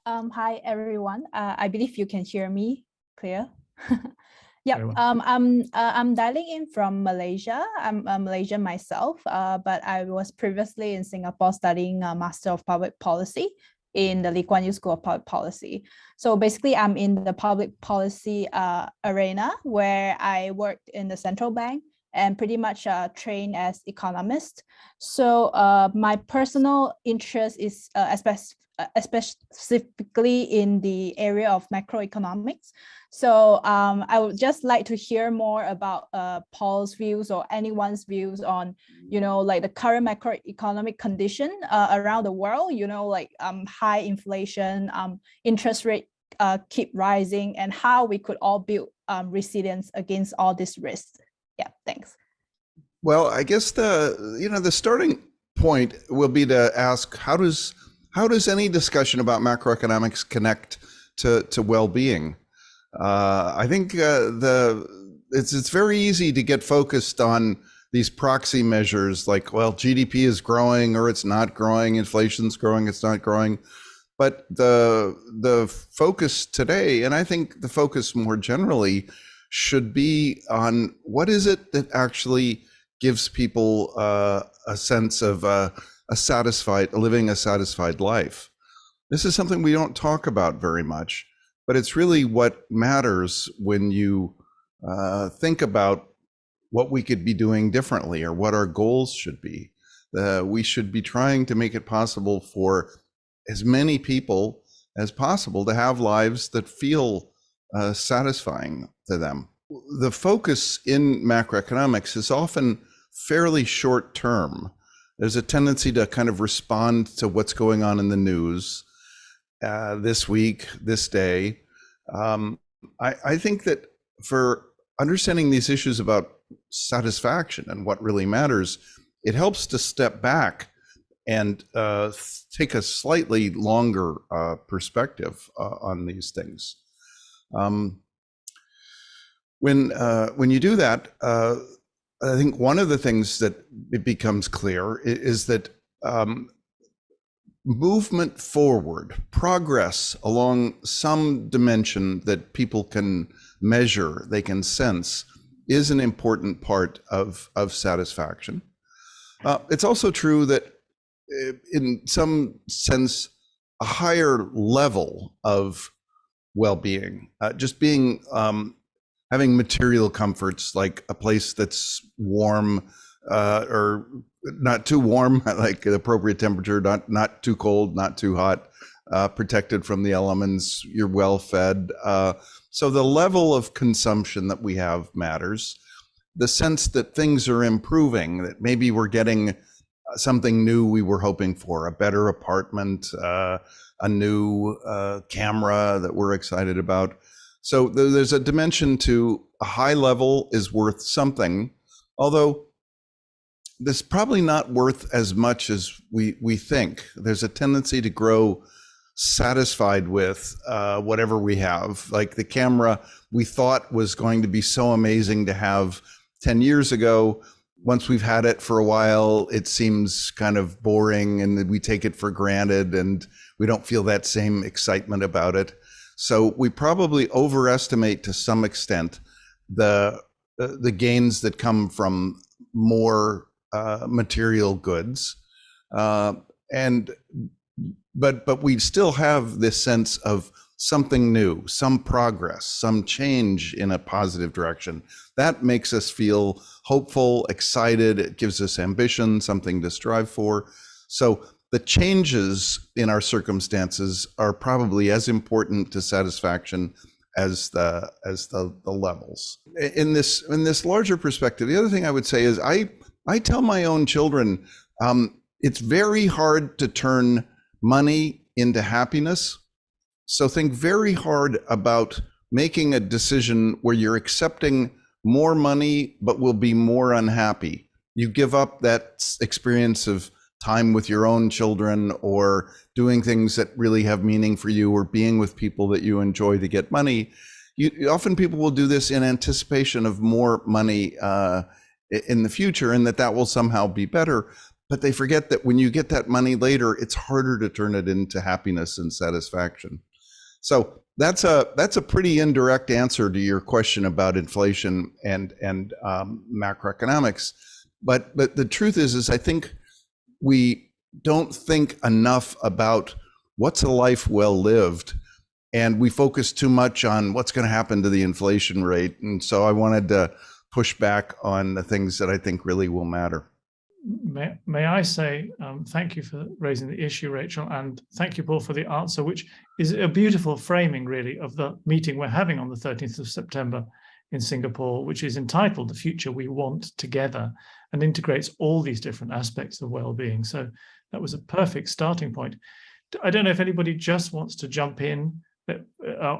Hi everyone. I believe you can hear me clear. Yep. Very well. I'm dialing in from Malaysia. I'm Malaysian myself, but I was previously in Singapore studying a Master of Public Policy in the Lee Kuan Yew School of Public Policy. So basically, I'm in the public policy arena where I worked in the central bank and pretty much trained as economist. So my personal interest is specifically in the area of macroeconomics. So I would just like to hear more about Paul's views or anyone's views on, like the current macroeconomic condition around the world, like high inflation, interest rate keep rising, and how we could all build resilience against all these risks. Yeah, thanks. Well, I guess the starting point will be to ask how does any discussion about macroeconomics connect to well-being? I think it's very easy to get focused on these proxy measures like, well, GDP is growing or it's not growing, inflation's growing, it's not growing. But the focus today, and I think the focus more generally, should be on what is it that actually gives people a sense of living a satisfied life. This is something we don't talk about very much, but it's really what matters when you think about what we could be doing differently or what our goals should be. We should be trying to make it possible for as many people as possible to have lives that feel satisfying to them. The focus in macroeconomics is often fairly short term. There's a tendency to kind of respond to what's going on in the news this week, this day. I think that for understanding these issues about satisfaction and what really matters, it helps to step back and take a slightly longer perspective on these things. When you do that, I think one of the things that it becomes clear is that movement forward, progress along some dimension that people can measure, they can sense, is an important part of satisfaction. It's also true that in some sense, a higher level of well-being, just being having material comforts like a place that's warm or not too warm, like the appropriate temperature, not too cold, not too hot, protected from the elements, you're well fed. So the level of consumption that we have matters. The sense that things are improving, that maybe we're getting something new we were hoping for, a better apartment, a new camera that we're excited about. So there's a dimension to a high level is worth something, although this probably not worth as much as we think. There's a tendency to grow satisfied with whatever we have. Like the camera we thought was going to be so amazing to have 10 years ago. Once we've had it for a while, it seems kind of boring and we take it for granted and we don't feel that same excitement about it. So we probably overestimate to some extent the gains that come from more material goods, but we still have this sense of something new, some progress, some change in a positive direction. That makes us feel hopeful, excited. It gives us ambition, something to strive for. So the changes in our circumstances are probably as important to satisfaction as the levels. In this larger perspective, the other thing I would say is I tell my own children, it's very hard to turn money into happiness. So think very hard about making a decision where you're accepting more money, but will be more unhappy. You give up that experience of time with your own children or doing things that really have meaning for you or being with people that you enjoy to get money. Often people will do this in anticipation of more money in the future and that will somehow be better. but they forget that when you get that money later, it's harder to turn it into happiness and satisfaction. So that's a pretty indirect answer to your question about inflation and macroeconomics. But the truth is I think we don't think enough about what's a life well lived, and we focus too much on what's going to happen to the inflation rate. And so I wanted to push back on the things that I think really will matter. May I say thank you for raising the issue, Rachel, and thank you, Paul, for the answer, which is a beautiful framing, really, of the meeting we're having on the 13th of September in Singapore, which is entitled The Future We Want Together, and integrates all these different aspects of well-being. So that was a perfect starting point. I don't know if anybody just wants to jump in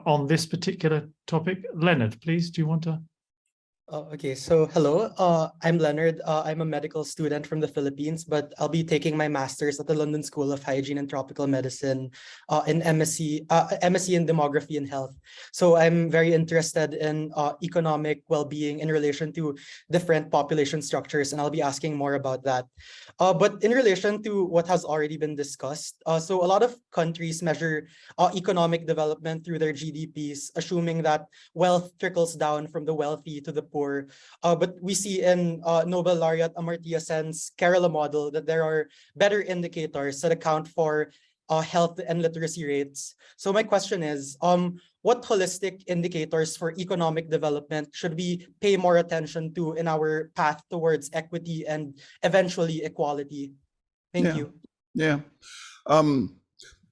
on this particular topic. Leonard, please, do you want to? Okay, so hello, I'm Leonard. I'm a medical student from the Philippines, but I'll be taking my master's at the London School of Hygiene and Tropical Medicine in MSc in Demography and Health. So I'm very interested in economic well-being in relation to different population structures, and I'll be asking more about that. But in relation to what has already been discussed, so a lot of countries measure economic development through their GDPs, assuming that wealth trickles down from the wealthy to the poor. But we see in Nobel laureate Amartya Sen's Kerala model that there are better indicators that account for health and literacy rates. So my question is, what holistic indicators for economic development should we pay more attention to in our path towards equity and eventually equality? Thank you. Yeah.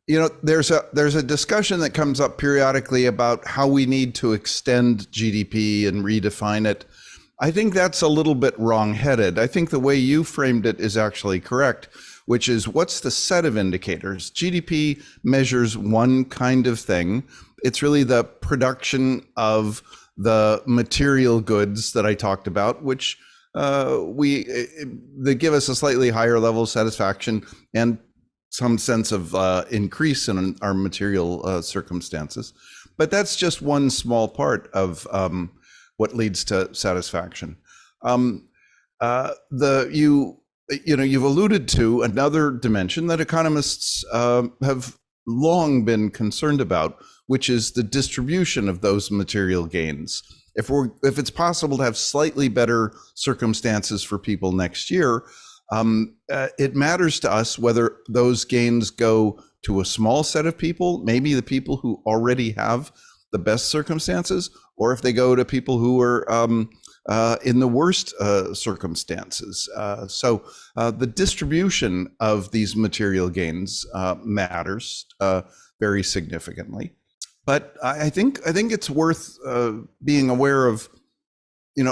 You know, there's a discussion that comes up periodically about how we need to extend GDP and redefine it. I think that's a little bit wrong-headed. I think the way you framed it is actually correct, which is what's the set of indicators? GDP measures one kind of thing. It's really the production of the material goods that I talked about, which they give us a slightly higher level of satisfaction and some sense of increase in our material circumstances. But that's just one small part of what leads to satisfaction. You've alluded to another dimension that economists have long been concerned about, which is the distribution of those material gains. If it's possible to have slightly better circumstances for people next year, it matters to us whether those gains go to a small set of people, maybe the people who already have the best circumstances, or if they go to people who are in the worst circumstances. So the distribution of these material gains matters very significantly. But I think it's worth being aware of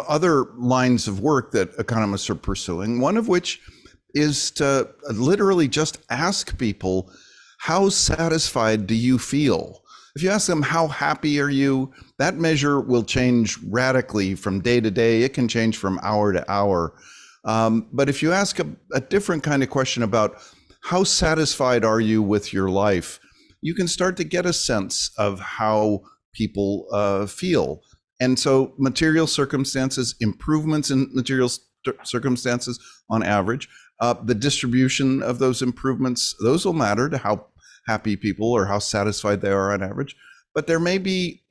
other lines of work that economists are pursuing, one of which is to literally just ask people, how satisfied do you feel? If you ask them, how happy are you? That measure will change radically from day to day. It can change from hour to hour. But if you ask a different kind of question about how satisfied are you with your life, you can start to get a sense of how people feel. And so material circumstances, improvements in material circumstances on average, the distribution of those improvements, those will matter to how happy people or how satisfied they are on average. But there may be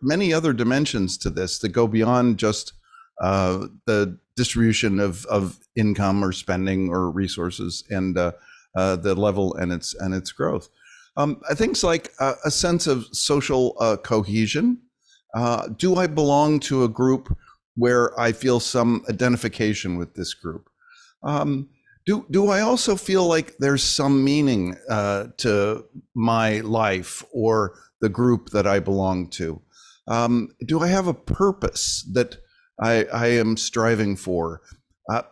many other dimensions to this that go beyond just the distribution of income or spending or resources and the level and its growth. Things like a sense of social cohesion. Do I belong to a group where I feel some identification with this group? Do I also feel like there's some meaning to my life or the group that I belong to? Do I have a purpose that I am striving for?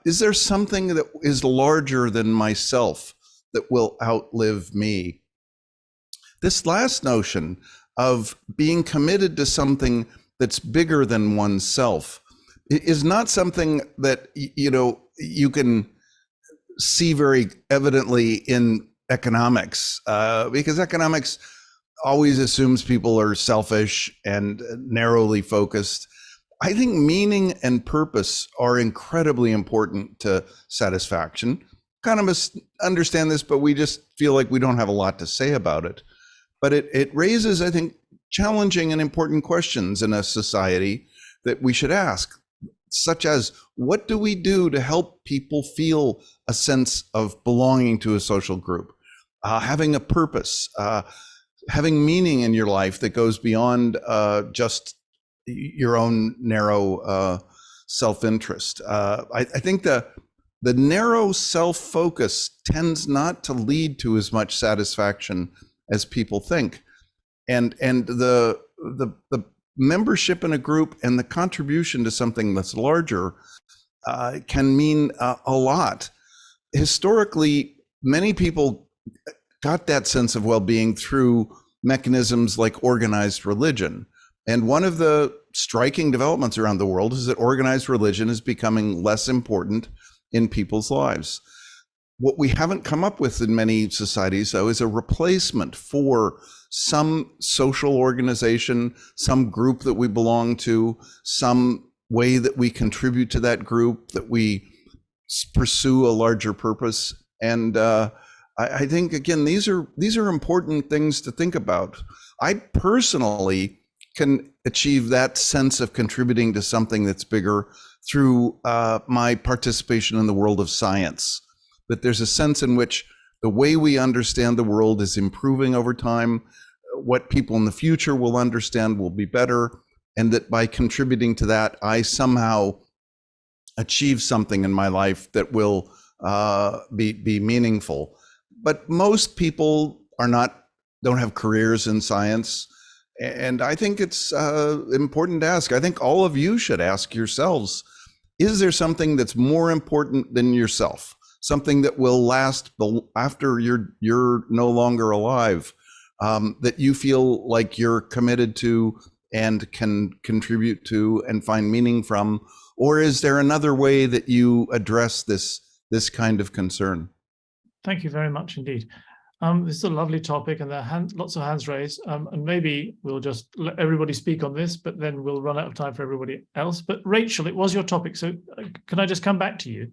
Is there something that is larger than myself that will outlive me? This last notion of being committed to something that's bigger than oneself is not something that you can see very evidently in economics, because economics always assumes people are selfish and narrowly focused. I think meaning and purpose are incredibly important to satisfaction. kind of understand this, but we just feel like we don't have a lot to say about it. But it raises, I think, challenging and important questions in a society that we should ask, such as, what do we do to help people feel a sense of belonging to a social group, having a purpose, having meaning in your life that goes beyond just your own narrow self-interest. I think the narrow self-focus tends not to lead to as much satisfaction as people think, and the membership in a group and the contribution to something that's larger can mean a lot. Historically, many people got that sense of well-being through mechanisms like organized religion. And one of the striking developments around the world is that organized religion is becoming less important in people's lives. What we haven't come up with in many societies, though, is a replacement for some social organization, some group that we belong to, some way that we contribute to that group, that we pursue a larger purpose. And I think, again, these are important things to think about. I personally can achieve that sense of contributing to something that's bigger through my participation in the world of science. That there's a sense in which the way we understand the world is improving over time. What people in the future will understand will be better, and that by contributing to that, I somehow achieve something in my life that will be meaningful. But most people don't have careers in science, and I think it's important to ask. I think all of you should ask yourselves: is there something that's more important than yourself? Something that will last after you're no longer alive, that you feel like you're committed to and can contribute to and find meaning from? Or is there another way that you address this kind of concern? Thank you very much indeed. This is a lovely topic, and there are lots of hands raised, and maybe we'll just let everybody speak on this, but then we'll run out of time for everybody else. But Rachel, it was your topic, so can I just come back to you?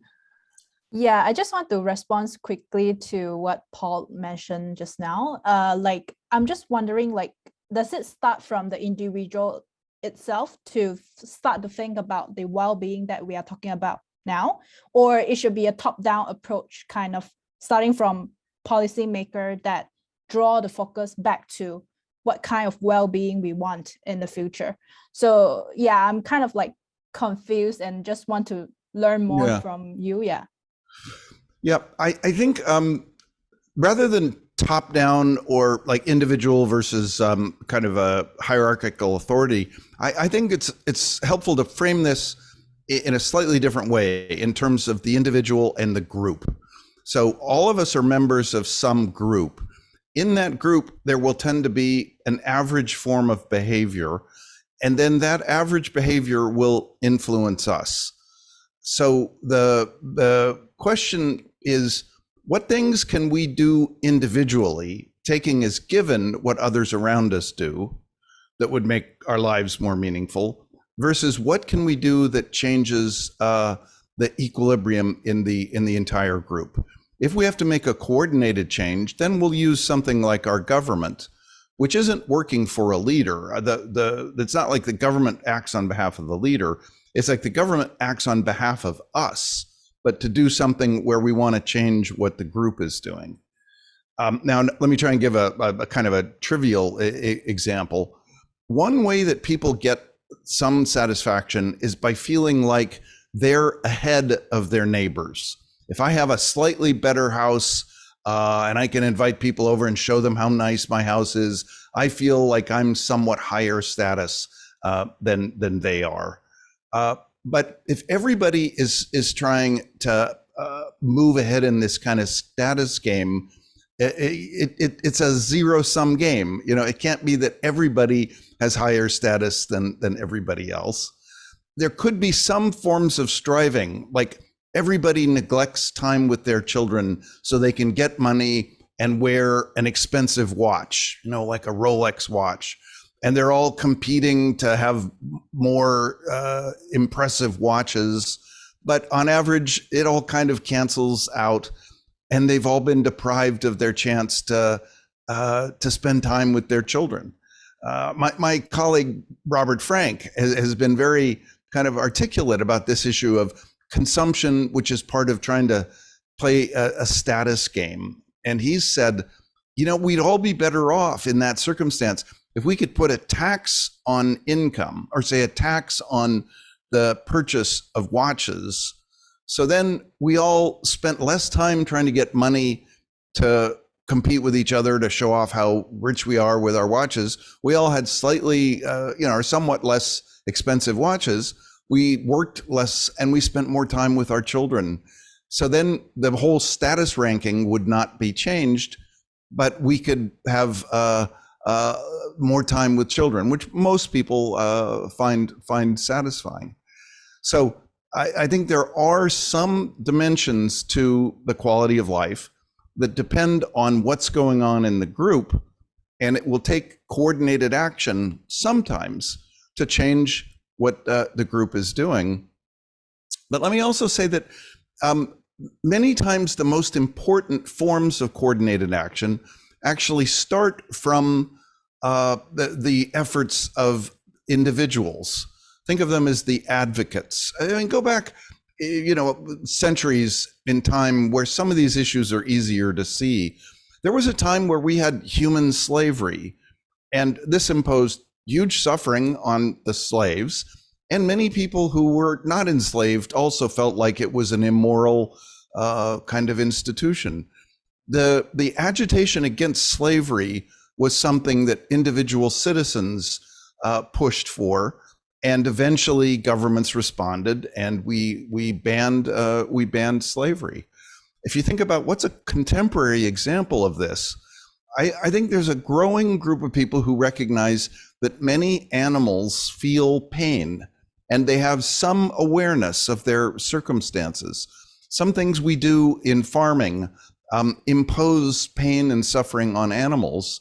Yeah, I just want to respond quickly to what Paul mentioned just now. I'm just wondering, does it start from the individual itself to start to think about the well-being that we are talking about now, or it should be a top-down approach, kind of starting from policymaker that draw the focus back to what kind of well-being we want in the future? So yeah, I'm kind of confused and just want to learn more from you. Yeah, I think rather than top down or individual versus kind of a hierarchical authority, I think it's helpful to frame this in a slightly different way in terms of the individual and the group. So all of us are members of some group. In that group, there will tend to be an average form of behavior, and then that average behavior will influence us. So the question is, what things can we do individually, taking as given what others around us do, that would make our lives more meaningful, versus what can we do that changes the equilibrium in the entire group? If we have to make a coordinated change, then we'll use something like our government, which isn't working for a leader. It's not like the government acts on behalf of the leader. It's like the government acts on behalf of us, but to do something where we want to change what the group is doing. Now, let me try and give a kind of a trivial example. One way that people get some satisfaction is by feeling like they're ahead of their neighbors. If I have a slightly better house and I can invite people over and show them how nice my house is, I feel like I'm somewhat higher status than they are. But if everybody is trying to move ahead in this kind of status game, it's a zero-sum game. It can't be that everybody has higher status than everybody else. There could be some forms of striving, like everybody neglects time with their children so they can get money and wear an expensive watch, like a Rolex watch. And they're all competing to have more impressive watches. But on average, it all kind of cancels out. and they've all been deprived of their chance to spend time with their children. My colleague Robert Frank has been very kind of articulate about this issue of consumption, which is part of trying to play a status game. And he's said, we'd all be better off in that circumstance if we could put a tax on income, or say a tax on the purchase of watches. So then we all spent less time trying to get money to compete with each other to show off how rich we are with our watches. We all had slightly, or somewhat less expensive watches. We worked less and we spent more time with our children. So then the whole status ranking would not be changed, but we could have more time with children, which most people find satisfying. So I think there are some dimensions to the quality of life that depend on what's going on in the group, and it will take coordinated action sometimes to change what the group is doing. But let me also say that many times the most important forms of coordinated action actually start from the efforts of individuals. Think of them as the advocates. I mean, go back, centuries in time where some of these issues are easier to see. There was a time where we had human slavery, and this imposed huge suffering on the slaves. And many people who were not enslaved also felt like it was an immoral kind of institution. The agitation against slavery was something that individual citizens pushed for, and eventually governments responded, and we banned slavery. If you think about what's a contemporary example of this, I think there's a growing group of people who recognize that many animals feel pain, and they have some awareness of their circumstances. Some things we do in farming impose pain and suffering on animals.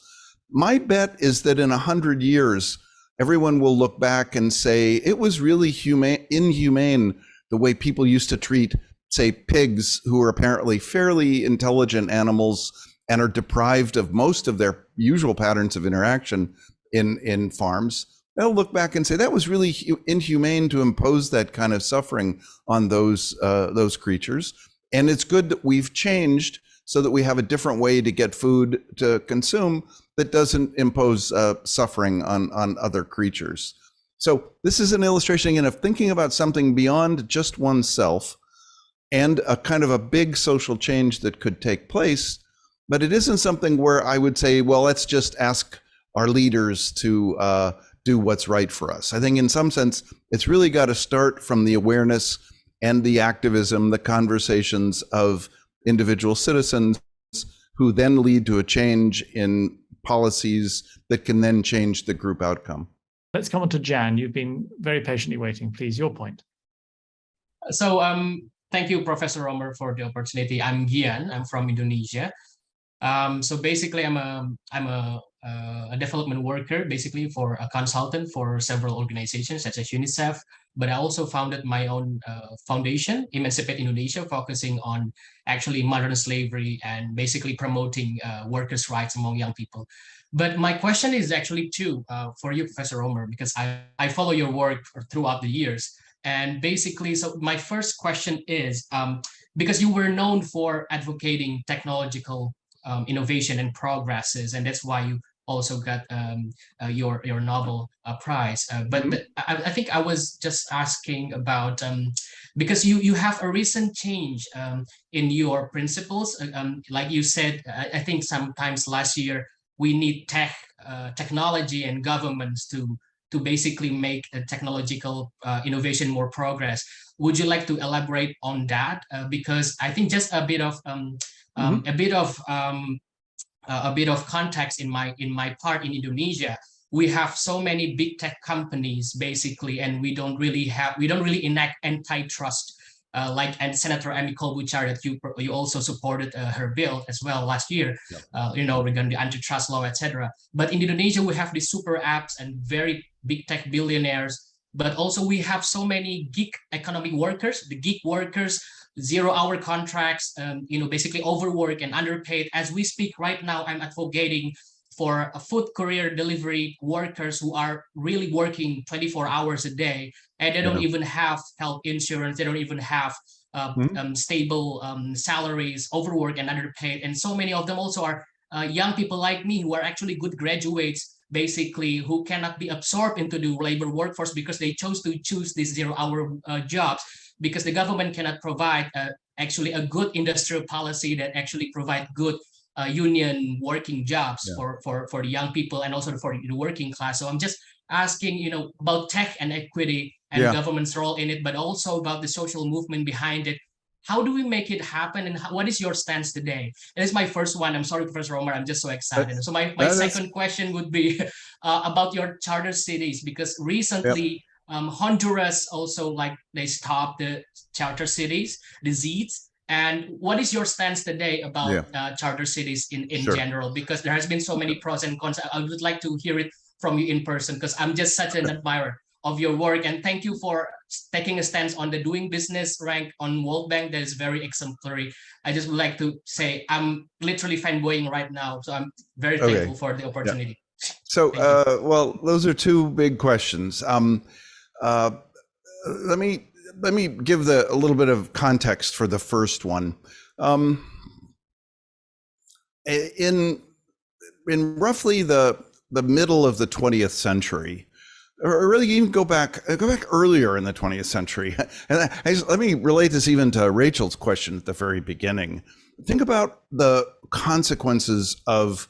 My bet is that in 100 years, everyone will look back and say, it was really inhumane the way people used to treat, say, pigs, who are apparently fairly intelligent animals and are deprived of most of their usual patterns of interaction in farms. They'll look back and say, that was really inhumane to impose that kind of suffering on those creatures. And it's good that we've changed so that we have a different way to get food to consume that doesn't impose suffering on other creatures. So this is an illustration, again, of thinking about something beyond just oneself and a kind of a big social change that could take place. But it isn't something where I would say, well, let's just ask our leaders to do what's right for us. I think in some sense, it's really got to start from the awareness and the activism, the conversations of individual citizens, who then lead to a change in policies that can then change the group outcome. Let's come on to Jan. You've been very patiently waiting. Please, your point. So thank you, Professor Romer, for the opportunity. I'm Gian. I'm from Indonesia. So basically, I'm a development worker, basically for a consultant for several organizations such as UNICEF. But I also founded my own foundation, Emancipate Indonesia, focusing on actually modern slavery and basically promoting workers' rights among young people. But my question is actually for you, Professor Romer, because I follow your work throughout the years. And basically, so my first question is, because you were known for advocating technological innovation and progresses, and that's why you also got your Nobel Prize. But I think I was just asking about, because you have a recent change in your principles. Like you said, I think sometimes last year, we need technology and governments to basically make a technological innovation more progress. Would you like to elaborate on that? Because I think just a bit of context in my part in Indonesia, we have so many big tech companies basically, and we don't really enact antitrust like and Senator Amy Klobuchar that you also supported her bill as well last year, regarding the antitrust law, etc. But in Indonesia, we have these super apps and very big tech billionaires, but also we have so many gig economic workers, the gig workers zero-hour contracts, basically overwork and underpaid. As we speak right now, I'm advocating for a food courier delivery workers who are really working 24 hours a day, and they don't even have health insurance. They don't even have stable salaries, overwork and underpaid. And so many of them also are young people like me who are actually good graduates, basically, who cannot be absorbed into the labor workforce because they chose to choose these zero-hour jobs, because the government cannot provide actually a good industrial policy that actually provide good union working jobs for the young people and also for the working class. So I'm just asking, about tech and equity and government's role in it, but also about the social movement behind it. How do we make it happen, and what is your stance today? And it's my first one. I'm sorry, Professor Romer, I'm just so excited. So my second question would be about your charter cities, because recently Honduras also, they stopped the charter cities, the ZEEDs. And what is your stance today about charter cities in general? Because there has been so many pros and cons. I would like to hear it from you in person, because I'm just such an admirer of your work. And thank you for taking a stance on the doing business rank on World Bank. That is very exemplary. I just would like to say I'm literally fanboying right now. So I'm very thankful for the opportunity. So, well, those are two big questions. Let me give a little bit of context for the first one. In roughly the middle of the 20th century, or really even go back earlier in the 20th century, and let me relate this even to Rachel's question at the very beginning. Think about the consequences of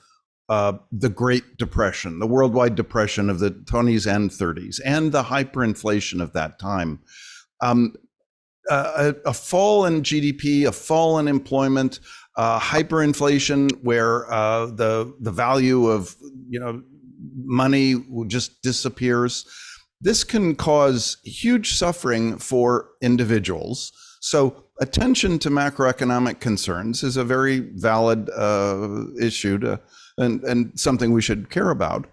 the Great Depression, the worldwide depression of the 20s and 30s, and the hyperinflation of that time. A fall in GDP, a fall in employment, hyperinflation, where the value of money just disappears. This can cause huge suffering for individuals. So attention to macroeconomic concerns is a very valid issue and something we should care about.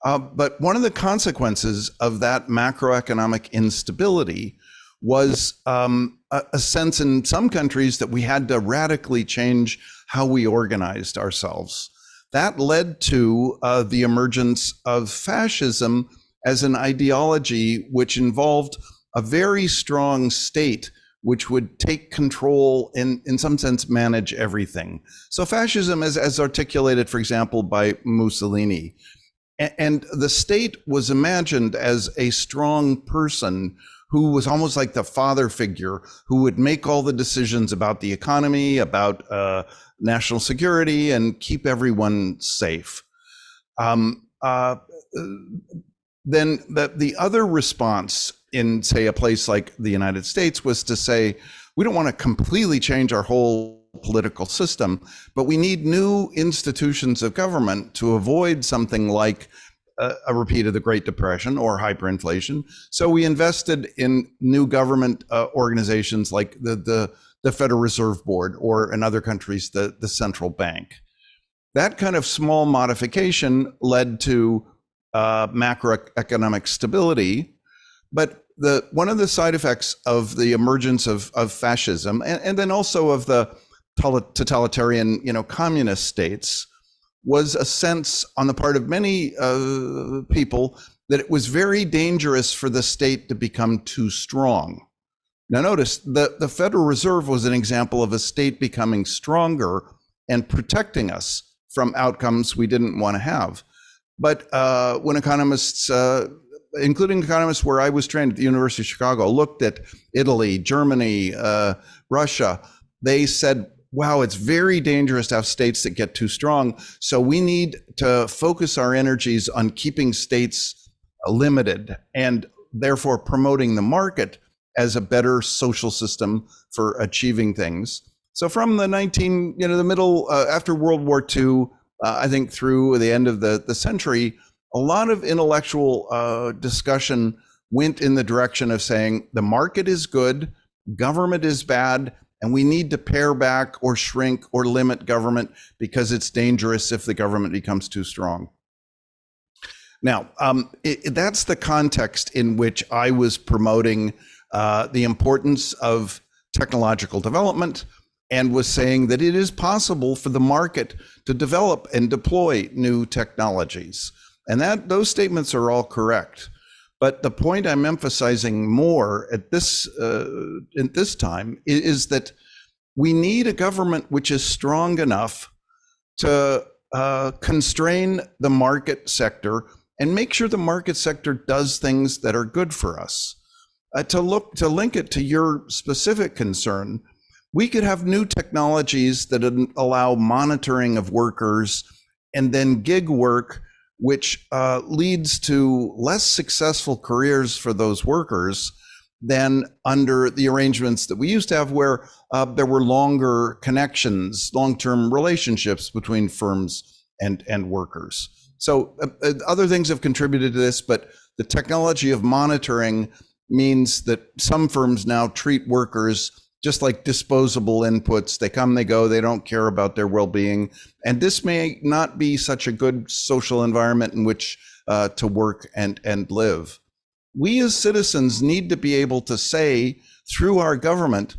But one of the consequences of that macroeconomic instability was a sense in some countries that we had to radically change how we organized ourselves. That led to the emergence of fascism as an ideology which involved a very strong state which would take control and, in some sense, manage everything. So fascism is as articulated, for example, by Mussolini. And the state was imagined as a strong person who was almost like the father figure who would make all the decisions about the economy, about national security, and keep everyone safe. Then the other response in, say, a place like the United States was to say, we don't want to completely change our whole political system, but we need new institutions of government to avoid something like a repeat of the Great Depression or hyperinflation. So we invested in new government organizations like the Federal Reserve Board, or in other countries, the central bank. That kind of small modification led to macroeconomic stability. But one of the side effects of the emergence of fascism, and then also of the totalitarian, communist states, was a sense on the part of many people that it was very dangerous for the state to become too strong. Now notice, the Federal Reserve was an example of a state becoming stronger and protecting us from outcomes we didn't want to have. But when economists, including economists where I was trained at the University of Chicago, looked at Italy, Germany, Russia, they said, wow, it's very dangerous to have states that get too strong. So we need to focus our energies on keeping states limited and therefore promoting the market as a better social system for achieving things. So from the middle, after World War II, I think through the end of the century, a lot of intellectual discussion went in the direction of saying the market is good, government is bad, and we need to pare back or shrink or limit government because it's dangerous if the government becomes too strong. Now, that's the context in which I was promoting the importance of technological development and was saying that it is possible for the market to develop and deploy new technologies. And those statements are all correct. But the point I'm emphasizing more at this time is that we need a government which is strong enough to constrain the market sector and make sure the market sector does things that are good for us. To link it to your specific concern, we could have new technologies that allow monitoring of workers and then gig work, which leads to less successful careers for those workers than under the arrangements that we used to have, where there were longer connections, long-term relationships between firms and workers. So other things have contributed to this, but the technology of monitoring means that some firms now treat workers just like disposable inputs. They come, they go, they don't care about their well-being. And this may not be such a good social environment in which to work and live. We as citizens need to be able to say through our government,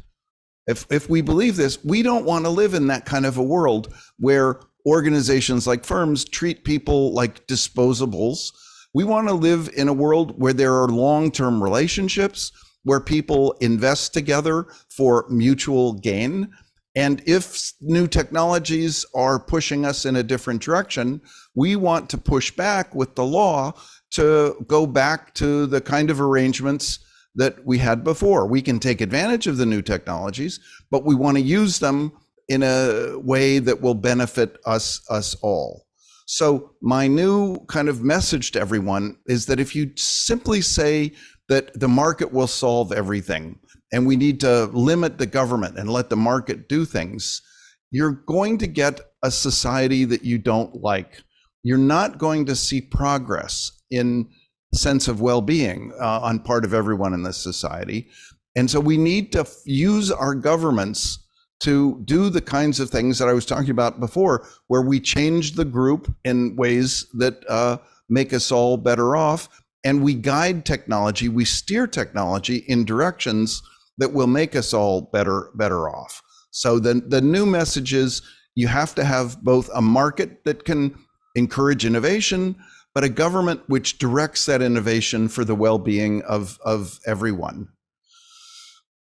if we believe this, we don't want to live in that kind of a world where organizations like firms treat people like disposables. We want to live in a world where there are long-term relationships, where people invest together for mutual gain. And if new technologies are pushing us in a different direction, we want to push back with the law to go back to the kind of arrangements that we had before. We can take advantage of the new technologies, but we want to use them in a way that will benefit us all. So my new kind of message to everyone is that if you simply say that the market will solve everything and we need to limit the government and let the market do things, you're going to get a society that you don't like. You're not going to see progress in sense of well-being on part of everyone in this society. And so we need to use our governments to do the kinds of things that I was talking about before, where we change the group in ways that make us all better off. And we guide technology, we steer technology in directions that will make us all better off. So the new message is you have to have both a market that can encourage innovation, but a government which directs that innovation for the well-being of everyone.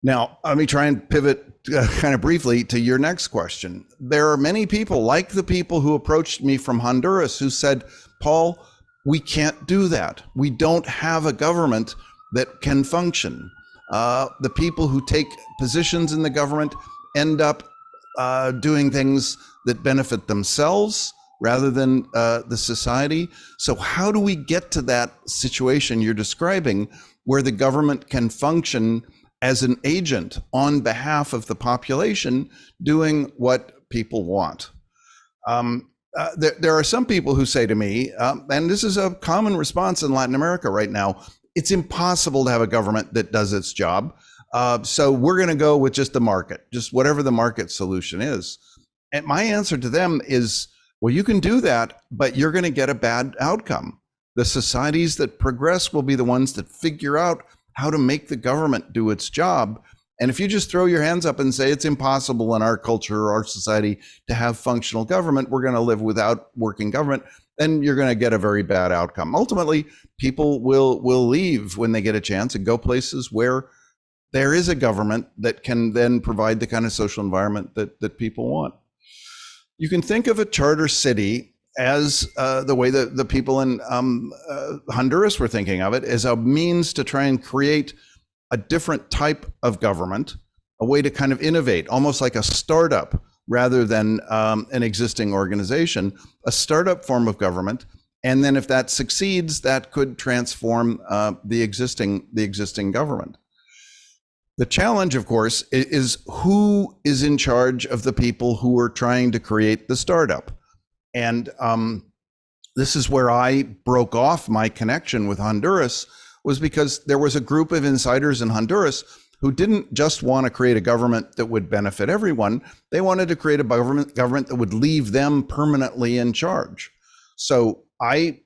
Now, let me try and pivot kind of briefly to your next question. There are many people, like the people who approached me from Honduras, who said, Paul, we can't do that. We don't have a government that can function. The people who take positions in the government end up doing things that benefit themselves rather than the society. So how do we get to that situation you're describing, where the government can function as an agent on behalf of the population doing what people want? There are some people who say to me, and this is a common response in Latin America right now, it's impossible to have a government that does its job. So we're going to go with just the market, just whatever the market solution is. And my answer to them is, well, you can do that, but you're going to get a bad outcome. The societies that progress will be the ones that figure out how to make the government do its job. And if you just throw your hands up and say it's impossible in our culture or our society to have functional government, we're going to live without working government, then you're going to get a very bad outcome. Ultimately, people will leave when they get a chance and go places where there is a government that can then provide the kind of social environment that people want. You can think of a charter city as the way that the people in Honduras were thinking of it, as a means to try and create a different type of government, a way to kind of innovate, almost like a startup rather than an existing organization, a startup form of government. And then if that succeeds, that could transform the existing government. The challenge, of course, is who is in charge of the people who are trying to create the startup. And this is where I broke off my connection with Honduras, was because there was a group of insiders in Honduras who didn't just want to create a government that would benefit everyone. They wanted to create a government that would leave them permanently in charge. So I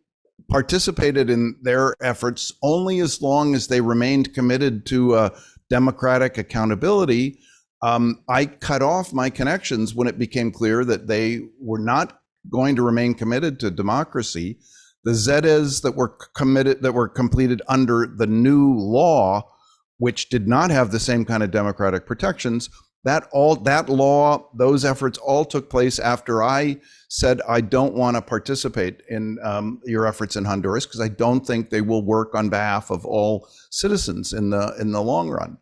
participated in their efforts only as long as they remained committed to democratic accountability, I cut off my connections when it became clear that they were not going to remain committed to democracy. The ZEDs that were completed under the new law, which did not have the same kind of democratic protections, that law, those efforts all took place after I said I don't want to participate in your efforts in Honduras because I don't think they will work on behalf of all citizens in the long run.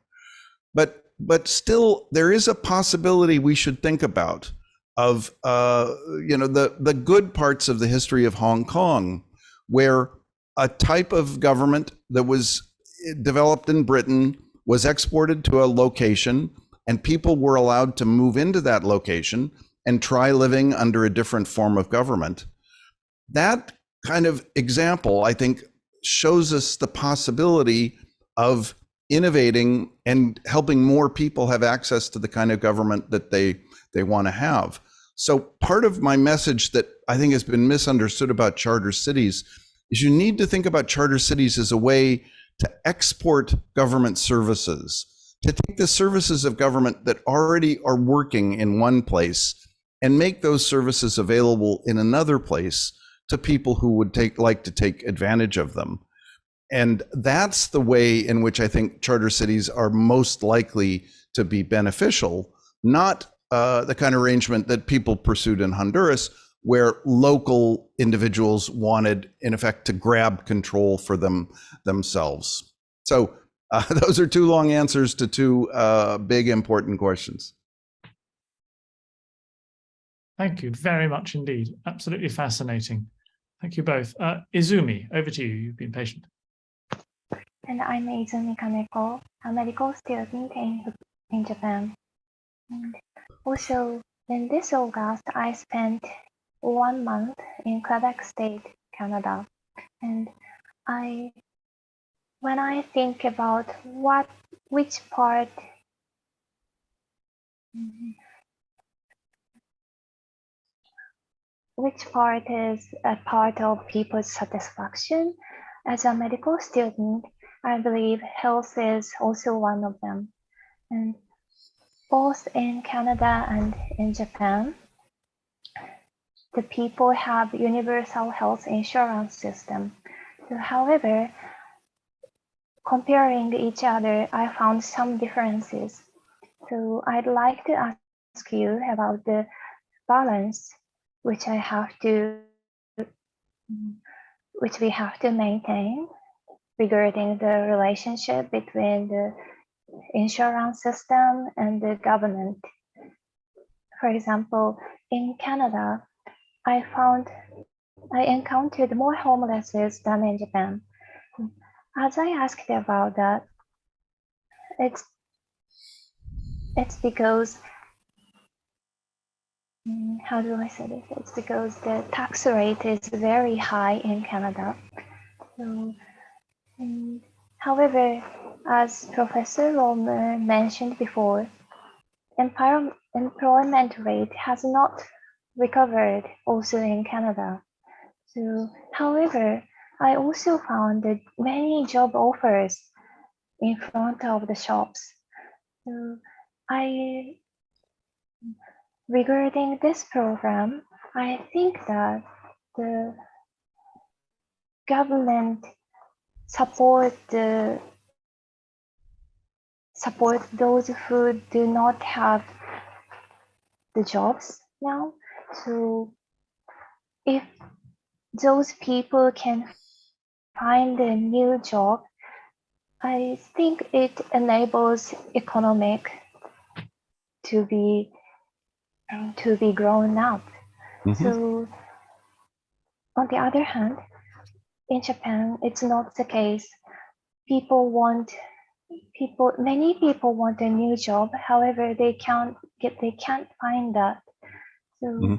But still, there is a possibility we should think about of the good parts of the history of Hong Kong, where a type of government that was developed in Britain was exported to a location, and people were allowed to move into that location and try living under a different form of government. That kind of example, I think, shows us the possibility of innovating and helping more people have access to the kind of government that they want to have. So part of my message that I think has been misunderstood about charter cities is you need to think about charter cities as a way to export government services, to take the services of government that already are working in one place and make those services available in another place to people who would like to take advantage of them. And that's the way in which I think charter cities are most likely to be beneficial, not the kind of arrangement that people pursued in Honduras, where local individuals wanted, in effect, to grab control for themselves. So those are two long answers to two big, important questions. Thank you very much indeed. Absolutely fascinating. Thank you both. Izumi, over to you. You've been patient. And I'm Izumi Kaneko, a medical student in Japan. And also, in this August, I spent 1 month in Quebec State, Canada. And when I think about which part is a part of people's satisfaction, as a medical student, I believe health is also one of them. And both in Canada and in Japan, the people have universal health insurance system. So, however, comparing each other, I found some differences. So I'd like to ask you about the balance which we have to maintain regarding the relationship between the insurance system and the government. For example, in Canada, I encountered more homelessness than in Japan. As I asked about that, it's because, how do I say this? It's because the tax rate is very high in Canada. So, however, as Professor Romer mentioned before, employment rate has not recovered also in Canada. So, however, I also found that many job offers in front of the shops. So regarding this program, I think that the government support those who do not have the jobs now. So if those people can find a new job, I think it enables economic to be grown up. Mm-hmm. So on the other hand, in Japan, it's not the case. Many people want a new job. However, they can't find that. So mm-hmm.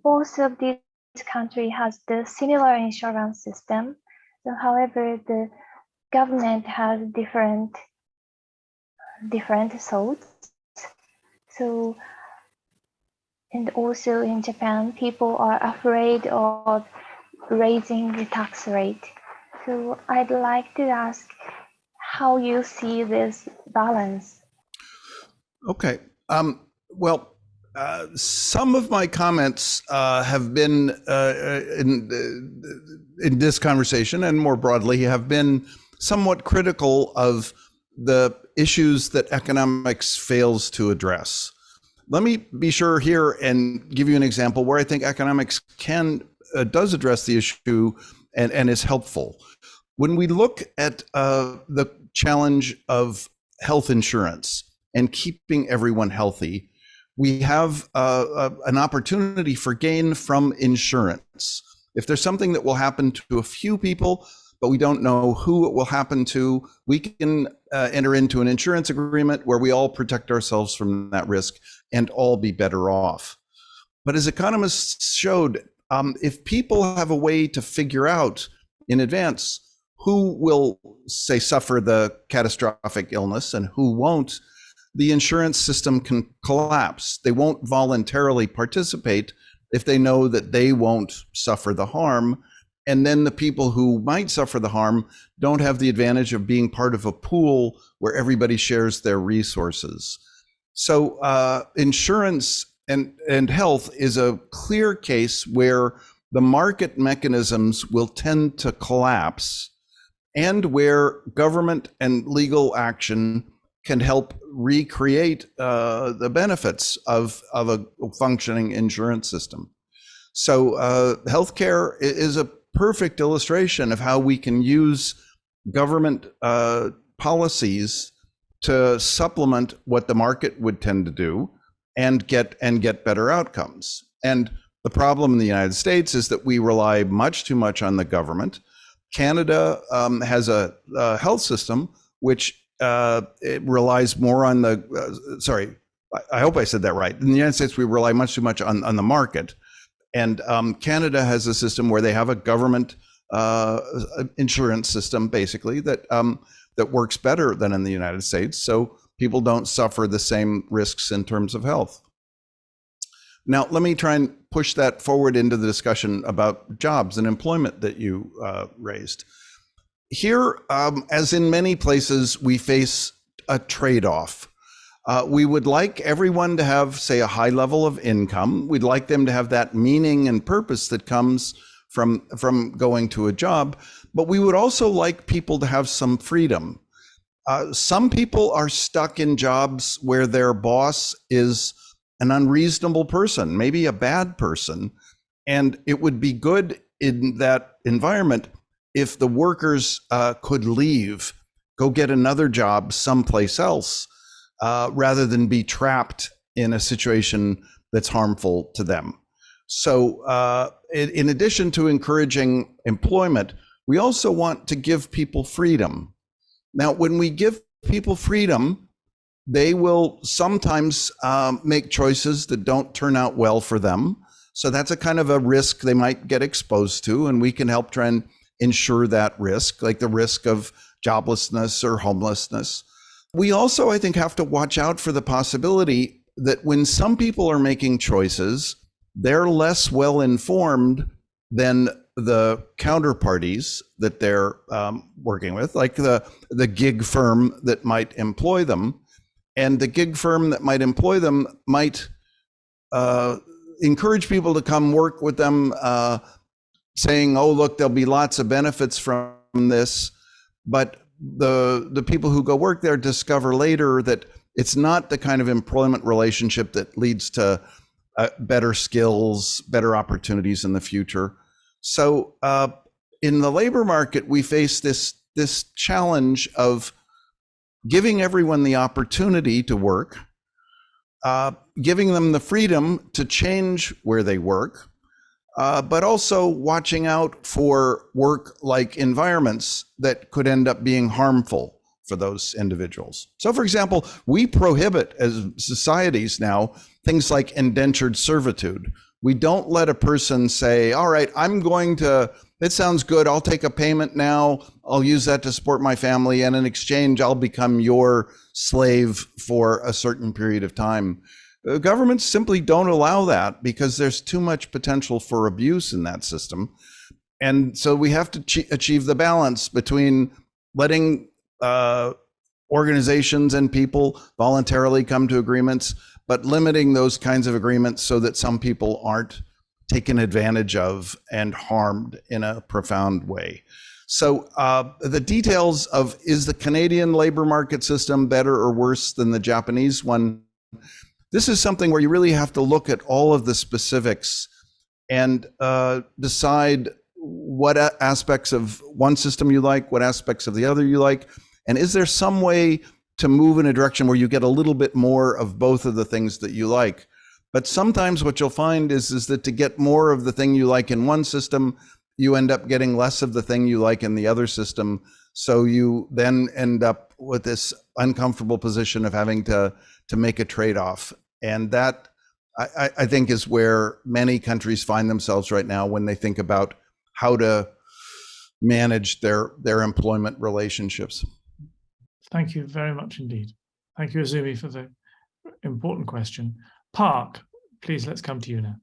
Both of these countries has the similar insurance system. So, however, the government has different thoughts. So, and also in Japan, people are afraid of raising the tax rate. So I'd like to ask how you see this balance. Okay. Well, some of my comments have been in this conversation, and more broadly, have been somewhat critical of the issues that economics fails to address. Let me be sure here and give you an example where I think economics does address the issue and is helpful. When we look at the challenge of health insurance and keeping everyone healthy, we have an opportunity for gain from insurance. If there's something that will happen to a few people, but we don't know who it will happen to, we can enter into an insurance agreement where we all protect ourselves from that risk and all be better off. But as economists showed, if people have a way to figure out in advance who will, say, suffer the catastrophic illness and who won't, the insurance system can collapse. They won't voluntarily participate if they know that they won't suffer the harm. And then the people who might suffer the harm don't have the advantage of being part of a pool where everybody shares their resources. So insurance and health is a clear case where the market mechanisms will tend to collapse, and where government and legal action can help recreate the benefits of a functioning insurance system. So healthcare is a perfect illustration of how we can use government policies to supplement what the market would tend to do and get better outcomes. And the problem in the United States is that we rely much too much on the government. Canada has a health system which it relies more on the, sorry, I hope I said that right. In the United States, we rely much too much on the market. And Canada has a system where they have a government insurance system, basically, that works better than in the United States. So people don't suffer the same risks in terms of health. Now, let me try and push that forward into the discussion about jobs and employment that you raised. Here, as in many places, we face a trade-off. We would like everyone to have, say, a high level of income. We'd like them to have that meaning and purpose that comes from going to a job, but we would also like people to have some freedom. Some people are stuck in jobs where their boss is an unreasonable person, maybe a bad person, and it would be good in that environment if the workers could leave, go get another job someplace else, rather than be trapped in a situation that's harmful to them. So in addition to encouraging employment, we also want to give people freedom. Now, when we give people freedom, they will sometimes make choices that don't turn out well for them. So that's a kind of a risk they might get exposed to, and we can help try and ensure that risk, like the risk of joblessness or homelessness. We also, I think, have to watch out for the possibility that when some people are making choices, they're less well informed than the counterparties that they're working with, like the gig firm that might employ them. And the gig firm that might employ them might encourage people to come work with them, saying, oh, look, there'll be lots of benefits from this. But the people who go work there discover later that it's not the kind of employment relationship that leads to better skills, better opportunities in the future. So in the labor market, we face this challenge of giving everyone the opportunity to work, giving them the freedom to change where they work, but also watching out for work-like environments that could end up being harmful for those individuals. So, for example, we prohibit as societies now things like indentured servitude. We don't let a person say, all right, it sounds good, I'll take a payment now, I'll use that to support my family, and in exchange, I'll become your slave for a certain period of time. Governments simply don't allow that because there's too much potential for abuse in that system. And so we have to achieve the balance between letting organizations and people voluntarily come to agreements, but limiting those kinds of agreements so that some people aren't taken advantage of and harmed in a profound way. So the details of, is the Canadian labor market system better or worse than the Japanese one? This is something where you really have to look at all of the specifics and decide what aspects of one system you like, what aspects of the other you like, and is there some way to move in a direction where you get a little bit more of both of the things that you like. But sometimes what you'll find is that to get more of the thing you like in one system, you end up getting less of the thing you like in the other system. So you then end up with this uncomfortable position of having to make a trade-off. And that, I think, is where many countries find themselves right now when they think about how to manage their employment relationships. Thank you very much indeed. Thank you, Azumi, for the important question. Park, please, let's come to you now.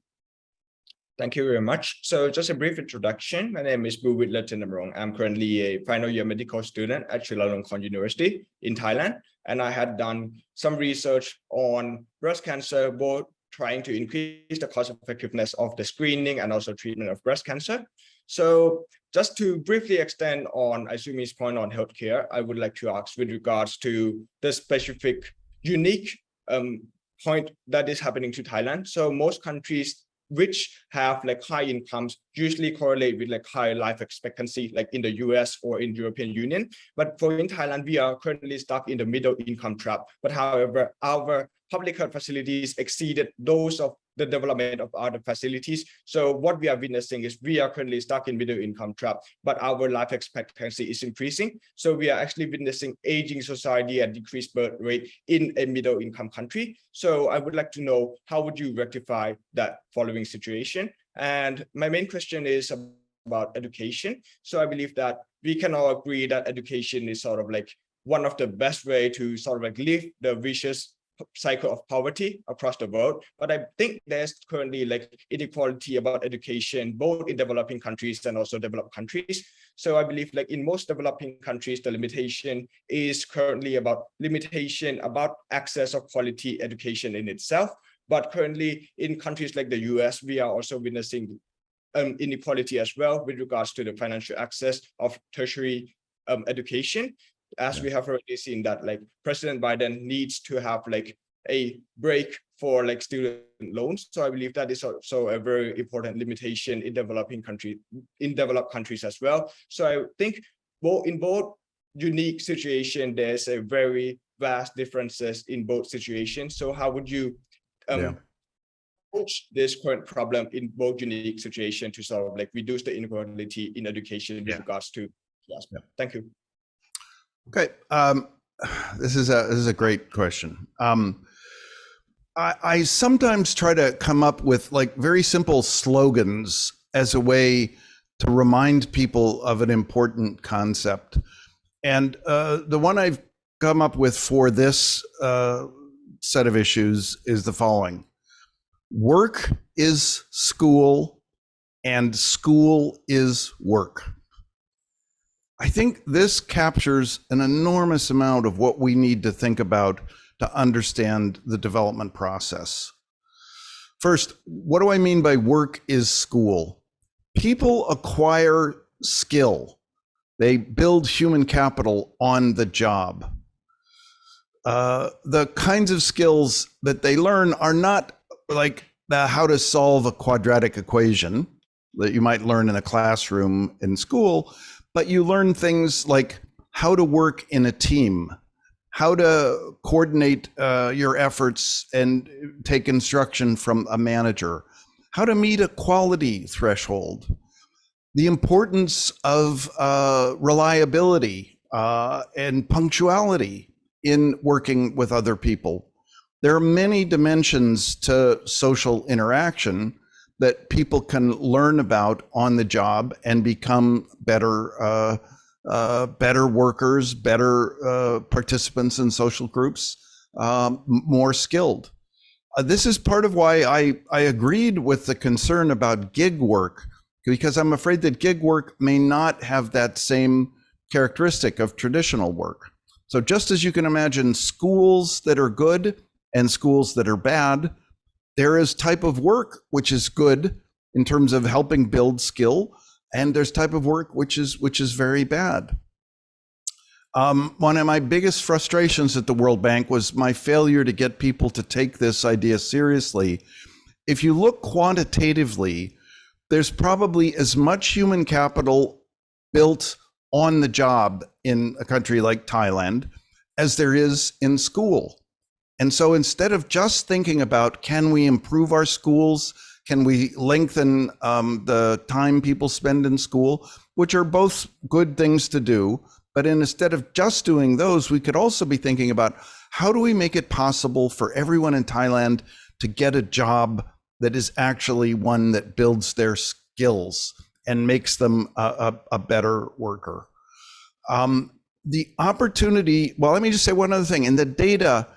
Thank you very much. So just a brief introduction. My name is Buwit Latinamarong. I'm currently a final year medical student at Chulalongkorn University in Thailand. And I had done some research on breast cancer, both trying to increase the cost effectiveness of the screening and also treatment of breast cancer. So just to briefly extend on Azumi's point on healthcare, I would like to ask with regards to the specific unique point that is happening to Thailand. So most countries which have like high incomes usually correlate with like high life expectancy, like in the US or in European Union. But for in Thailand, we are currently stuck in the middle income trap. But however, our public health facilities exceeded those of the development of other facilities. So what we are witnessing is we are currently stuck in middle income trap, but our life expectancy is increasing. So we are actually witnessing aging society and decreased birth rate in a middle income country. So I would like to know, how would you rectify that following situation? And my main question is about education. So I believe that we can all agree that education is sort of like one of the best way to sort of like leave the vicious cycle of poverty across the world. But I think there's currently like inequality about education, both in developing countries and also developed countries. So I believe like in most developing countries, the limitation is currently about access of quality education in itself. But currently in countries like the US, we are also witnessing inequality as well with regards to the financial access of tertiary education. As we have already seen that like President Biden needs to have like a break for like student loans. So I believe that is also a very important limitation in developed countries as well. So I think in both unique situations, there's a very vast differences in both situations. So how would you approach this current problem in both unique situations to sort of like reduce the inequality in education with regards to Thank you. Okay, this is a great question. I sometimes try to come up with like very simple slogans as a way to remind people of an important concept. And the one I've come up with for this set of issues is the following: work is school and school is work. I think this captures an enormous amount of what we need to think about to understand the development process. First, what do I mean by work is school? People acquire skill. They build human capital on the job. The kinds of skills that they learn are not like how to solve a quadratic equation that you might learn in a classroom in school, but you learn things like how to work in a team, how to coordinate your efforts and take instruction from a manager, how to meet a quality threshold, the importance of reliability and punctuality in working with other people. There are many dimensions to social interaction that people can learn about on the job and become better workers, better participants in social groups, more skilled. This is part of why I agreed with the concern about gig work, because I'm afraid that gig work may not have that same characteristic of traditional work. So just as you can imagine schools that are good and schools that are bad, there is type of work which is good in terms of helping build skill, and there's type of work which is very bad. One of my biggest frustrations at the World Bank was my failure to get people to take this idea seriously. If you look quantitatively, there's probably as much human capital built on the job in a country like Thailand as there is in school. And so instead of just thinking about, can we improve our schools? Can we lengthen the time people spend in school, which are both good things to do. But instead of just doing those, we could also be thinking about, how do we make it possible for everyone in Thailand to get a job that is actually one that builds their skills and makes them a better worker. The opportunity, well, let me just say one other thing. In the data,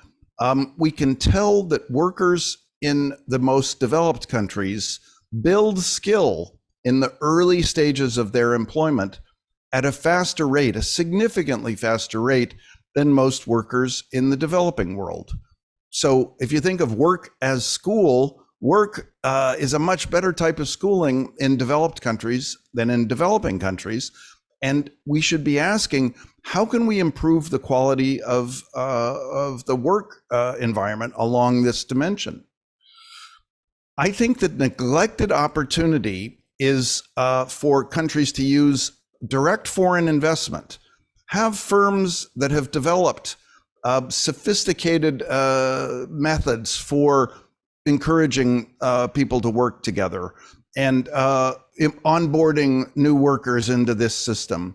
we can tell that workers in the most developed countries build skill in the early stages of their employment at a faster rate, a significantly faster rate than most workers in the developing world. So if you think of work as school, work is a much better type of schooling in developed countries than in developing countries. And we should be asking, how can we improve the quality of the work environment along this dimension? I think that neglected opportunity is for countries to use direct foreign investment, have firms that have developed sophisticated methods for encouraging people to work together and onboarding new workers into this system.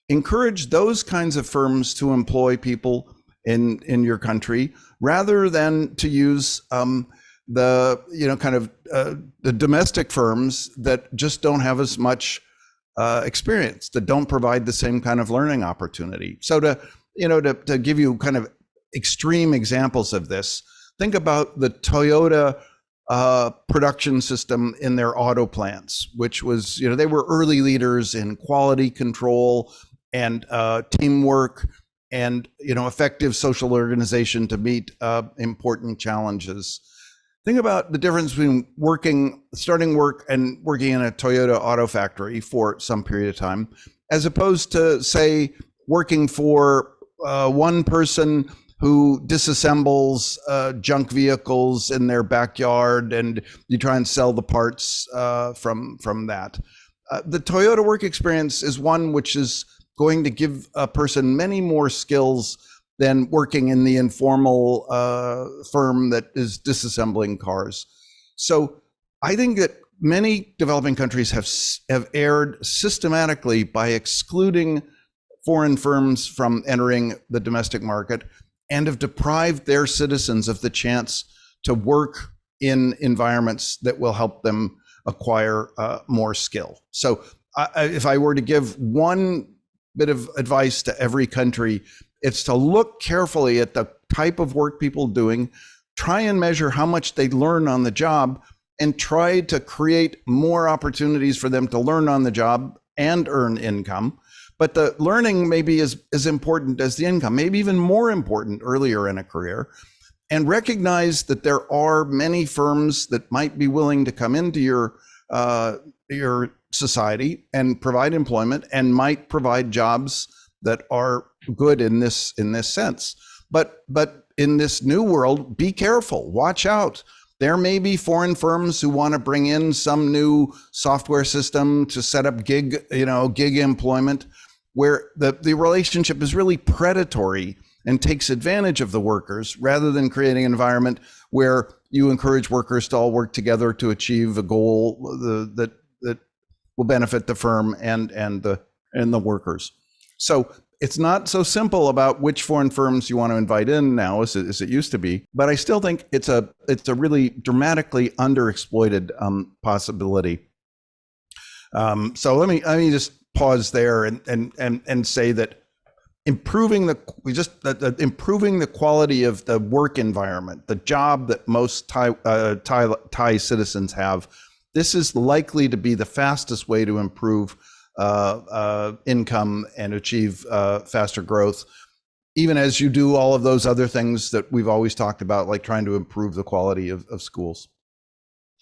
Encourage those kinds of firms to employ people in your country, rather than to use the domestic firms that just don't have as much experience, that don't provide the same kind of learning opportunity. So to give you kind of extreme examples of this, think about the Toyota production system in their auto plants, which was, they were early leaders in quality control and teamwork and, effective social organization to meet important challenges. Think about the difference between starting work and working in a Toyota auto factory for some period of time, as opposed to, say, working for one person who disassembles junk vehicles in their backyard, and you try and sell the parts from that. The Toyota work experience is one which is going to give a person many more skills than working in the informal firm that is disassembling cars. So I think that many developing countries have erred systematically by excluding foreign firms from entering the domestic market, and have deprived their citizens of the chance to work in environments that will help them acquire more skill. So if I were to give one bit of advice to every country, it's to look carefully at the type of work people are doing, try and measure how much they learn on the job, and try to create more opportunities for them to learn on the job and earn income. But the learning may be as important as the income, maybe even more important earlier in a career. And recognize that there are many firms that might be willing to come into your society and provide employment, and might provide jobs that are good in this sense. But in this new world, be careful, watch out. There may be foreign firms who want to bring in some new software system to set up gig employment, where the relationship is really predatory and takes advantage of the workers, rather than creating an environment where you encourage workers to all work together to achieve a goal that will benefit the firm and the workers. So it's not so simple about which foreign firms you want to invite in now as it used to be, but I still think it's a really dramatically underexploited possibility. So let me just pause there and say that improving the quality of the work environment, the job that most Thai citizens have, this is likely to be the fastest way to improve income and achieve faster growth. even as you do all of those other things that we've always talked about, like trying to improve the quality of schools.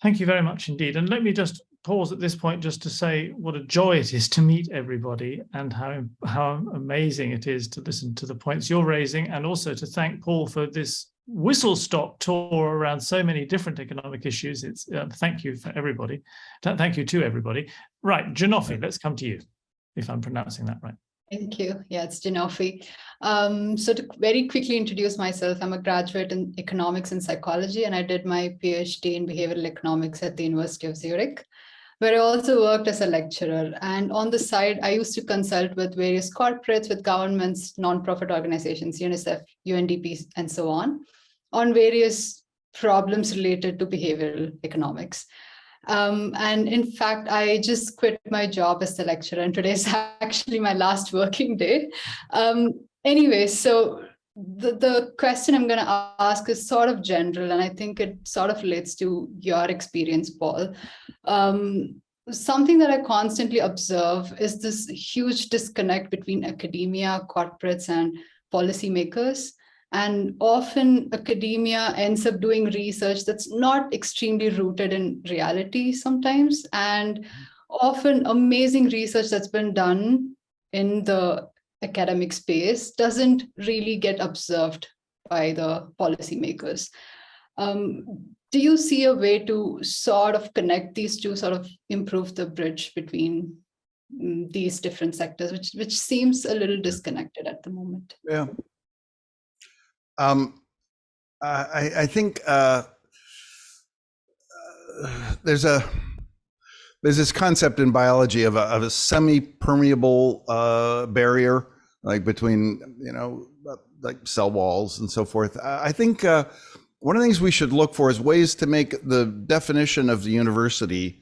Thank you very much indeed. And let me just pause at this point just to say what a joy it is to meet everybody, and how amazing it is to listen to the points you're raising, and also to thank Paul for this whistle-stop tour around so many different economic issues. It's thank you for everybody. Thank you to everybody. Right, Janofi, let's come to you, if I'm pronouncing that right. Thank you. Yeah, it's Janofi. So to very quickly introduce myself, I'm a graduate in economics and psychology, and I did my PhD in behavioral economics at the University of Zurich, where I also worked as a lecturer. And on the side, I used to consult with various corporates, with governments, nonprofit organizations, UNICEF, UNDP, and so on various problems related to behavioral economics. And in fact, I just quit my job as the lecturer, and today is actually my last working day. Anyway, so the question I'm going to ask is sort of general, and I think it sort of relates to your experience, Paul. Something that I constantly observe is this huge disconnect between academia, corporates, and policymakers. And often academia ends up doing research that's not extremely rooted in reality sometimes. And often amazing research that's been done in the academic space doesn't really get observed by the policymakers. Do you see a way to sort of connect these two, sort of improve the bridge between these different sectors, which seems a little disconnected at the moment? Yeah. I think there's this concept in biology of a semi-permeable barrier, like between, like cell walls and so forth. I think one of the things we should look for is ways to make the definition of the university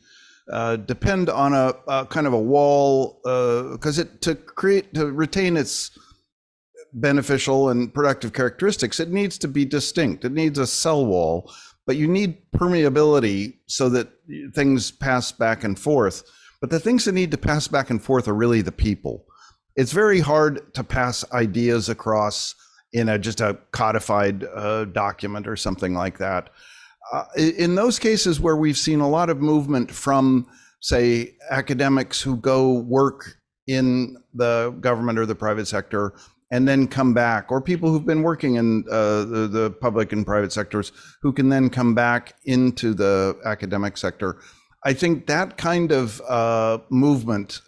depend on a kind of a wall, because to retain its beneficial and productive characteristics, it needs to be distinct. It needs a cell wall, but you need permeability so that things pass back and forth. But the things that need to pass back and forth are really the people. It's very hard to pass ideas across in just a codified document or something like that. In those cases where we've seen a lot of movement from, say, academics who go work in the government or the private sector and then come back, or people who've been working in the public and private sectors who can then come back into the academic sector. I think that kind of movement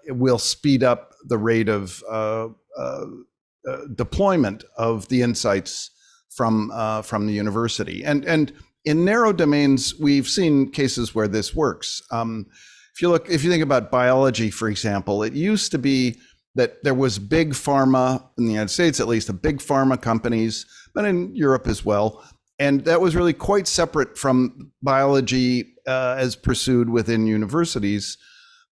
will speed up the rate of deployment of the insights from the university. And in narrow domains, we've seen cases where this works. If you think about biology, for example, it used to be that there was big pharma, in the United States at least, big pharma companies, but in Europe as well. And that was really quite separate from biology as pursued within universities.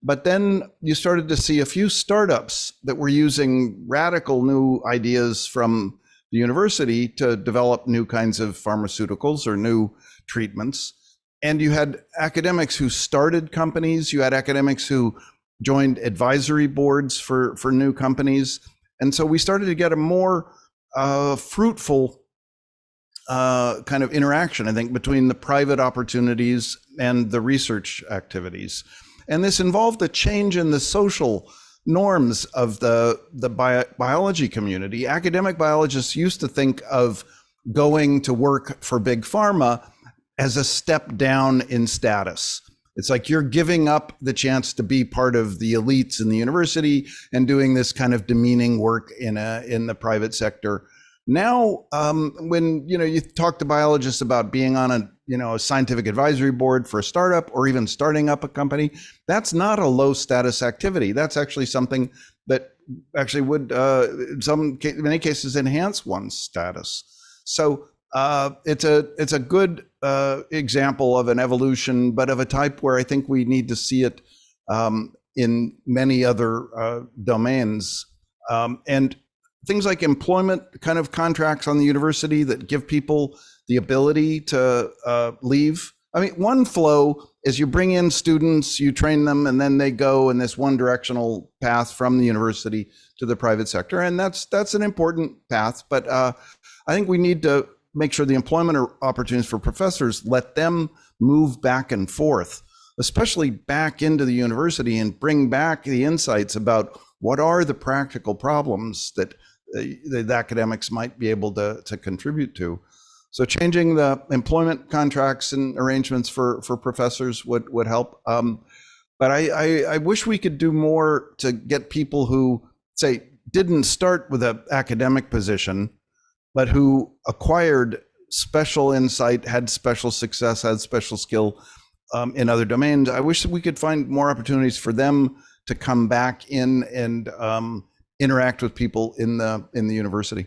But then you started to see a few startups that were using radical new ideas from the university to develop new kinds of pharmaceuticals or new treatments. And you had academics who started companies, you had academics who joined advisory boards for new companies. And so we started to get a more fruitful kind of interaction, I think, between the private opportunities and the research activities. And this involved a change in the social norms of the biology community. Academic biologists used to think of going to work for big pharma as a step down in status. It's like you're giving up the chance to be part of the elites in the university and doing this kind of demeaning work in the private sector. Now, when you talk to biologists about being on a scientific advisory board for a startup or even starting up a company, that's not a low status activity. That's actually something that actually would, in many cases, enhance one's status. So it's a good example of an evolution, but of a type where I think we need to see it in many other domains. And things like employment kind of contracts on the university that give people the ability to leave. I mean, one flow is you bring in students, you train them, and then they go in this one directional path from the university to the private sector. And that's an important path. But I think we need to make sure the employment opportunities for professors, let them move back and forth, especially back into the university, and bring back the insights about what are the practical problems that the academics might be able to contribute to. So changing the employment contracts and arrangements for professors would help. But I wish we could do more to get people who, say, didn't start with an academic position, but who acquired special insight, had special success, had special skill in other domains. I wish that we could find more opportunities for them to come back in and interact with people in the university.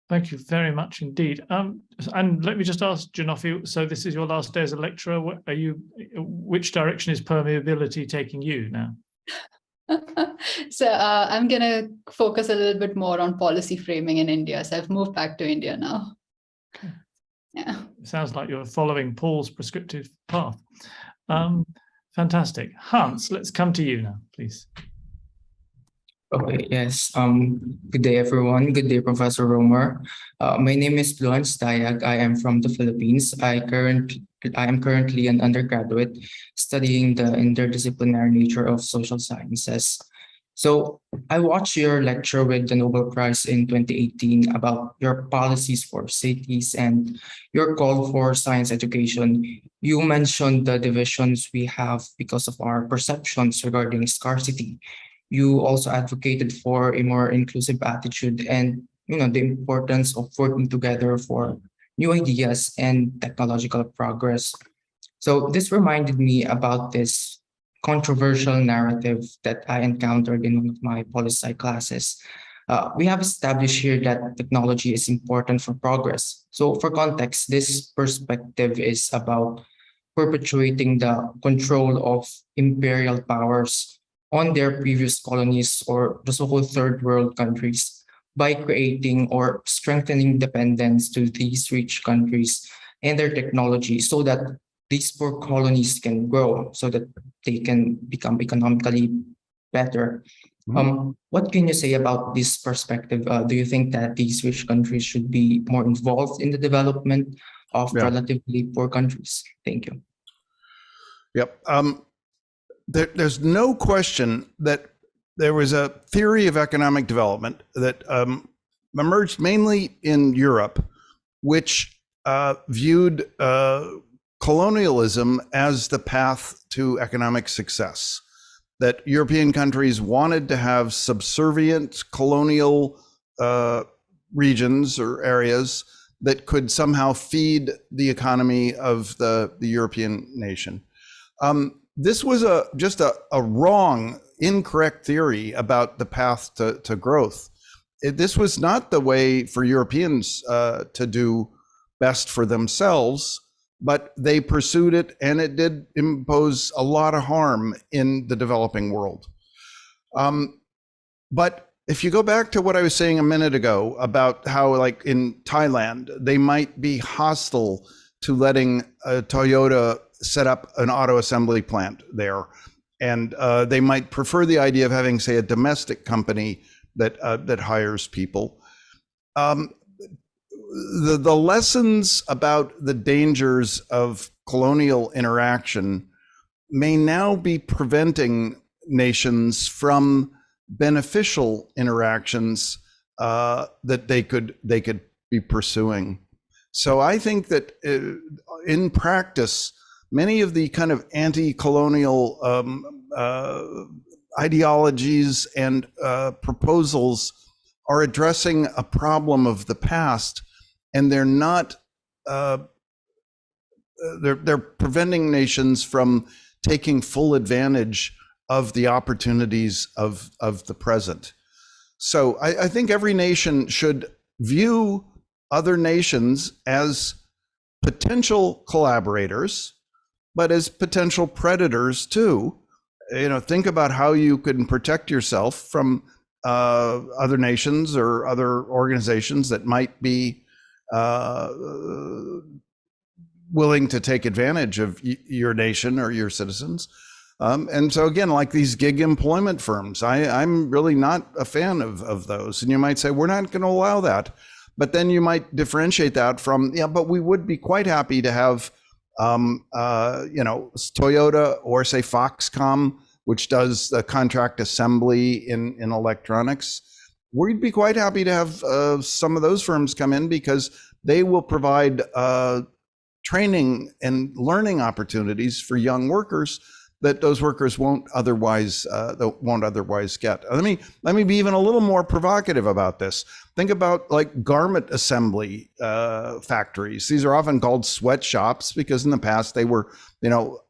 Thank you very much indeed. And let me just ask, Janofi, so this is your last day as a lecturer. Which direction is permeability taking you now? So I'm going to focus a little bit more on policy framing in India. So I've moved back to India now. Okay. Yeah. It sounds like you're following Paul's prescriptive path. Fantastic. Hans, let's come to you now, please. Okay, yes. Good day, everyone. Good day, Professor Romer. My name is Luans Dayag. I am from the Philippines. I am currently an undergraduate studying the interdisciplinary nature of social sciences. So I watched your lecture with the Nobel Prize in 2018 about your policies for cities and your call for science education. You mentioned the divisions we have because of our perceptions regarding scarcity. You also advocated for a more inclusive attitude and the importance of working together for new ideas and technological progress. So this reminded me about this controversial narrative that I encountered in one of my policy classes. We have established here that technology is important for progress. So for context, this perspective is about perpetuating the control of imperial powers on their previous colonies or the so-called third world countries by creating or strengthening dependence to these rich countries and their technology so that these poor colonies can grow, so that they can become economically better. What can you say about this perspective? Do you think that these rich countries should be more involved in the development of relatively poor countries? Thank you. Yep. There's no question that there was a theory of economic development that emerged mainly in Europe, which viewed colonialism as the path to economic success. That European countries wanted to have subservient colonial regions or areas that could somehow feed the economy of the European nation. This was just a wrong, incorrect theory about the path to growth. This was not the way for Europeans to do best for themselves, but they pursued it, and it did impose a lot of harm in the developing world. But if you go back to what I was saying a minute ago about how, like in Thailand, they might be hostile to letting Toyota set up an auto assembly plant there, and they might prefer the idea of having, say, a domestic company that hires people. The lessons about the dangers of colonial interaction may now be preventing nations from beneficial interactions that they could be pursuing. So I think that in practice, many of the kind of anti-colonial ideologies and proposals are addressing a problem of the past, and they're not they're preventing nations from taking full advantage of the opportunities of the present. So I think every nation should view other nations as potential collaborators, but as potential predators too. Think about how you can protect yourself from other nations or other organizations that might be willing to take advantage of your nation or your citizens. And so again, like these gig employment firms, I'm really not a fan of those. And you might say, we're not going to allow that. But then you might differentiate that from, yeah, but we would be quite happy to have, Toyota or say Foxconn, which does the contract assembly in electronics. We'd be quite happy to have some of those firms come in because they will provide training and learning opportunities for young workers that those workers won't otherwise get. Let me be even a little more provocative about this. Think about like garment assembly factories. These are often called sweatshops because in the past they were,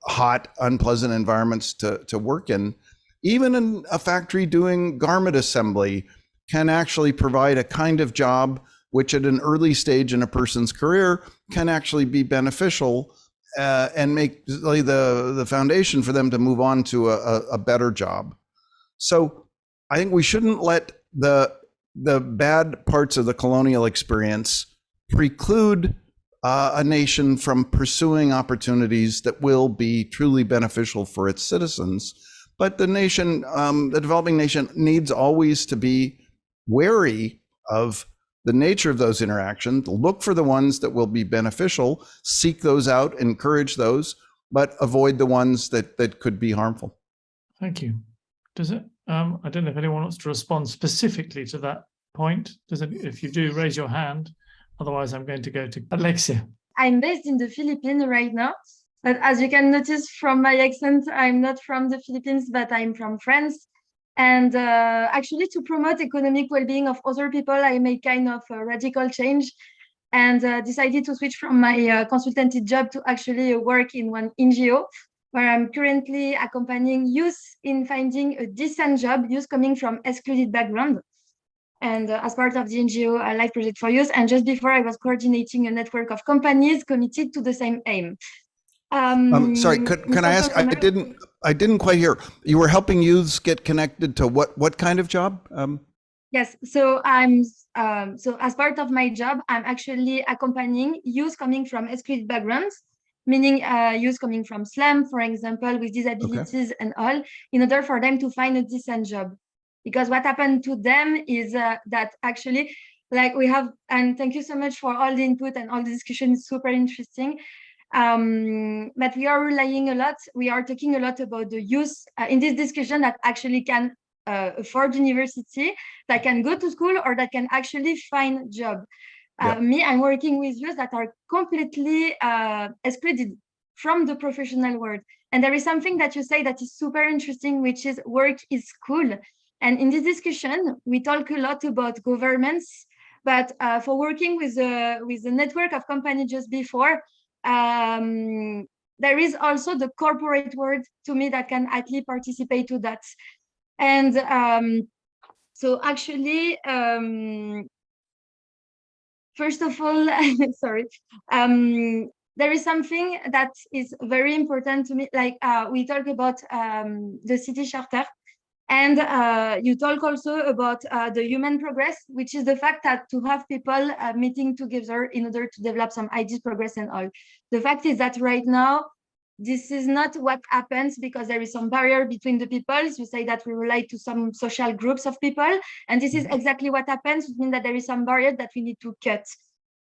hot, unpleasant environments to work in. Even in a factory doing garment assembly can actually provide a kind of job which at an early stage in a person's career can actually be beneficial and make the foundation for them to move on to a better job. So I think we shouldn't let the bad parts of the colonial experience preclude a nation from pursuing opportunities that will be truly beneficial for its citizens. But the nation, the developing nation, needs always to be wary of the nature of those interactions, look for the ones that will be beneficial, seek those out, encourage those, but avoid the ones that could be harmful. Thank you. Does it? I don't know if anyone wants to respond specifically to that point. Does it? If you do, raise your hand. Otherwise, I'm going to go to Alexia. I'm based in the Philippines right now, but as you can notice from my accent, I'm not from the Philippines, but I'm from France. And actually, to promote economic well-being of other people, I made kind of a radical change and decided to switch from my consultancy job to actually work in one NGO, where I'm currently accompanying youth in finding a decent job, youth coming from excluded background. And as part of the NGO Life Project for Youth, and just before I was coordinating a network of companies committed to the same aim. Sorry, can I ask? I didn't quite hear. You were helping youths get connected to what kind of job? Yes, so so as part of my job, I'm actually accompanying youth coming from excluded backgrounds, meaning youth coming from slum, for example, with disabilities and all, in order for them to find a decent job. Because what happened to them is that actually, like we have, and thank you so much for all the input and all the discussion, it's super interesting. But we are relying a lot, we are talking a lot about the youth in this discussion that actually can afford university, that can go to school, or that can actually find a job. Me, I'm working with youth that are completely excluded from the professional world. And there is something that you say that is super interesting, which is work is school. And in this discussion, we talk a lot about governments, but for working with the network of companies just before, there is also the corporate world to me that can actually participate to that. And so actually, first of all, sorry, there is something that is very important to me. Like we talk about the city charter, and you talk also about the human progress, which is the fact that to have people meeting together in order to develop some ideas, progress and all. The fact is that right now, this is not what happens because there is some barrier between the peoples. You say that we relate to some social groups of people, and this is exactly what happens, which means that there is some barrier that we need to cut.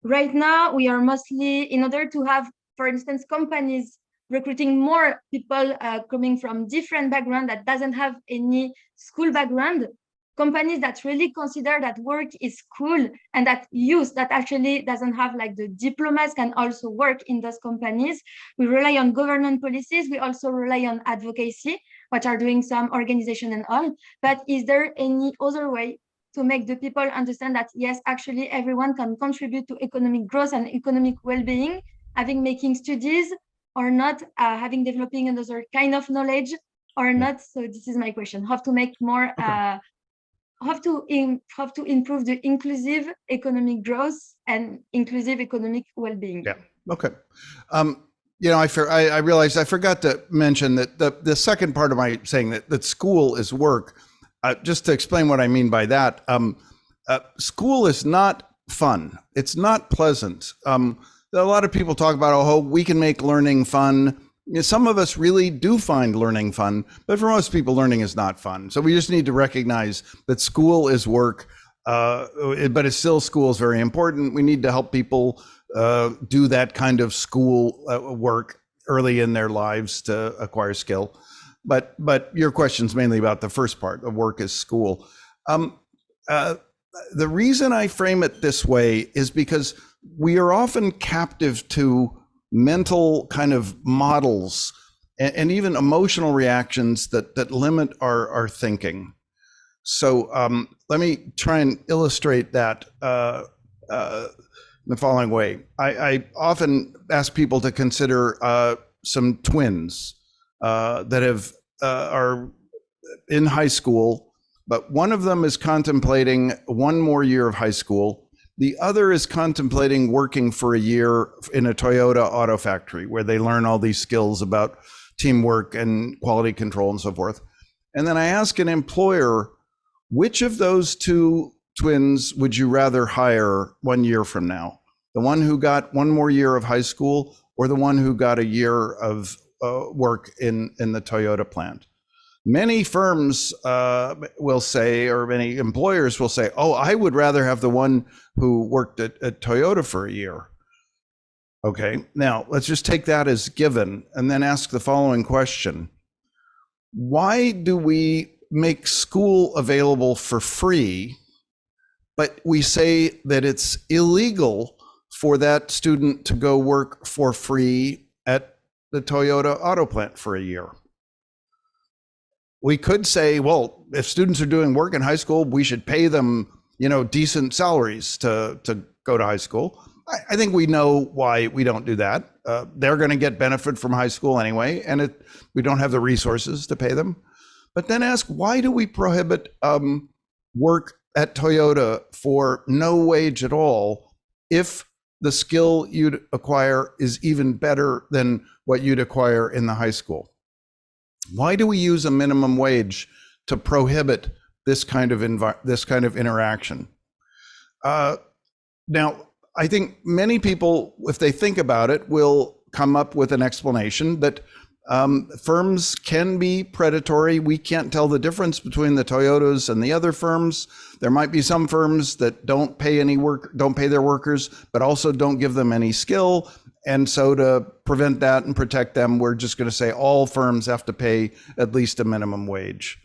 Right now, we are mostly, in order to have, for instance, companies recruiting more people coming from different background that doesn't have any school background, companies that really consider that work is cool and that youth that actually doesn't have like the diplomas can also work in those companies. We rely on government policies. We also rely on advocacy, which are doing some organization and all. But is there any other way to make the people understand that, yes, actually everyone can contribute to economic growth and economic well-being, making studies, or not developing another kind of knowledge or not? So this is my question: how to make more, how to improve the inclusive economic growth and inclusive economic well-being. Yeah. Okay. I realized I forgot to mention that the second part of my saying that school is work. Just to explain what I mean by that, school is not fun. It's not pleasant. A lot of people talk about, oh, we can make learning fun. Some of us really do find learning fun, but for most people, learning is not fun. So we just need to recognize that school is work, but it's still, school is very important. We need to help people do that kind of school work early in their lives to acquire skill. But your question's mainly about the first part, the work is school. The reason I frame it this way is because we are often captive to mental kind of models and even emotional reactions that limit our thinking. So let me try and illustrate that in the following way. I often ask people to consider some twins that are in high school, but one of them is contemplating one more year of high school. The other is contemplating working for a year in a Toyota auto factory where they learn all these skills about teamwork and quality control and so forth. And then I ask an employer, which of those two twins would you rather hire 1 year from now? The one who got one more year of high school or the one who got a year of work in the Toyota plant? Many firms will say, or many employers will say, oh, I would rather have the one who worked at Toyota for a year. Okay, now let's just take that as given and then ask the following question. Why do we make school available for free, but we say that it's illegal for that student to go work for free at the Toyota auto plant for a year? We could say, well, if students are doing work in high school, we should pay them, decent salaries to go to high school. I think we know why we don't do that. They're going to get benefit from high school anyway, and we don't have the resources to pay them. But then ask, why do we prohibit work at Toyota for no wage at all if the skill you'd acquire is even better than what you'd acquire in the high school? Why do we use a minimum wage to prohibit this kind of interaction? Now, I think many people, if they think about it, will come up with an explanation that firms can be predatory. We can't tell the difference between the Toyotas and the other firms. There might be some firms that don't pay their workers, but also don't give them any skill. And so to prevent that and protect them, we're just going to say all firms have to pay at least a minimum wage.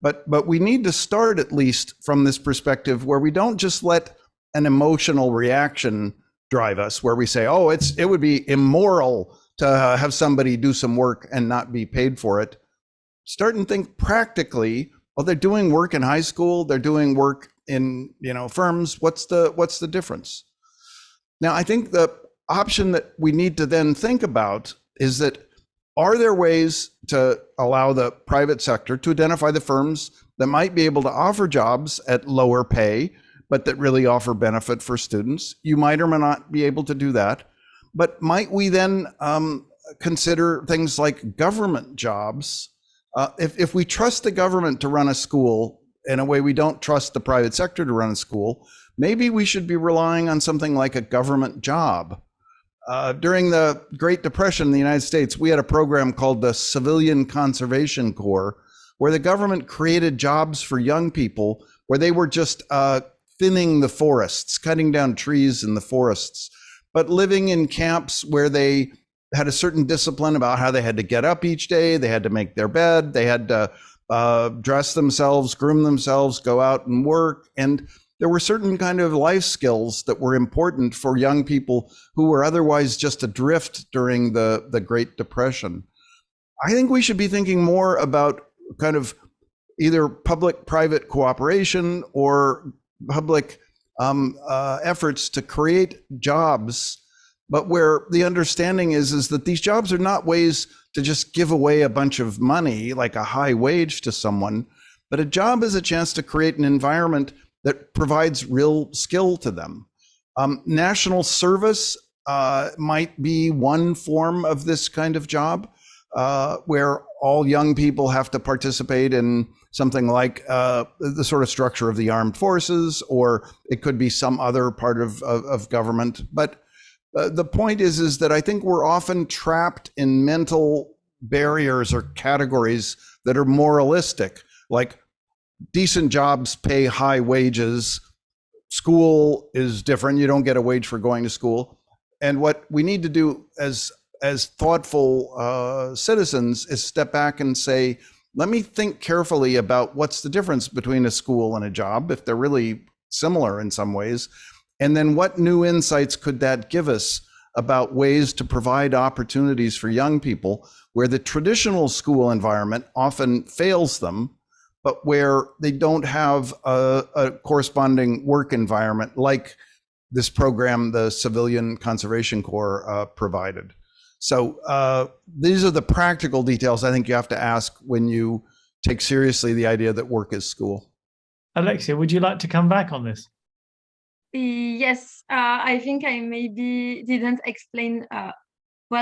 But we need to start at least from this perspective where we don't just let an emotional reaction drive us, where we say, oh, it would be immoral to have somebody do some work and not be paid for it. Start and think practically. Well, they're doing work in high school, they're doing work in firms. What's the difference? Now, I think the option that we need to then think about is that, are there ways to allow the private sector to identify the firms that might be able to offer jobs at lower pay, but that really offer benefit for students? You might or might not be able to do that. But might we then consider things like government jobs? If we trust the government to run a school in a way we don't trust the private sector to run a school, maybe we should be relying on something like a government job. During the Great Depression in the United States, we had a program called the Civilian Conservation Corps, where the government created jobs for young people where they were just thinning the forests, cutting down trees in the forests, but living in camps where they had a certain discipline about how they had to get up each day, they had to make their bed, they had to dress themselves, groom themselves, go out and work. And there were certain kind of life skills that were important for young people who were otherwise just adrift during the Great Depression. I think we should be thinking more about kind of either public-private cooperation or public efforts to create jobs, but where the understanding is that these jobs are not ways to just give away a bunch of money, like a high wage to someone, but a job is a chance to create an environment that provides real skill to them. National service might be one form of this kind of job, where all young people have to participate in something like the sort of structure of the armed forces, or it could be some other part of government. But The point is that I think we're often trapped in mental barriers or categories that are moralistic, like decent jobs pay high wages, school is different, you don't get a wage for going to school. And what we need to do as thoughtful citizens is step back and say, let me think carefully about what's the difference between a school and a job, if they're really similar in some ways. And then what new insights could that give us about ways to provide opportunities for young people where the traditional school environment often fails them, but where they don't have a corresponding work environment like this program the Civilian Conservation Corps provided. So these are the practical details I think you have to ask when you take seriously the idea that work is school. Alexia, would you like to come back on this? Yes, I think I maybe didn't explain. Well,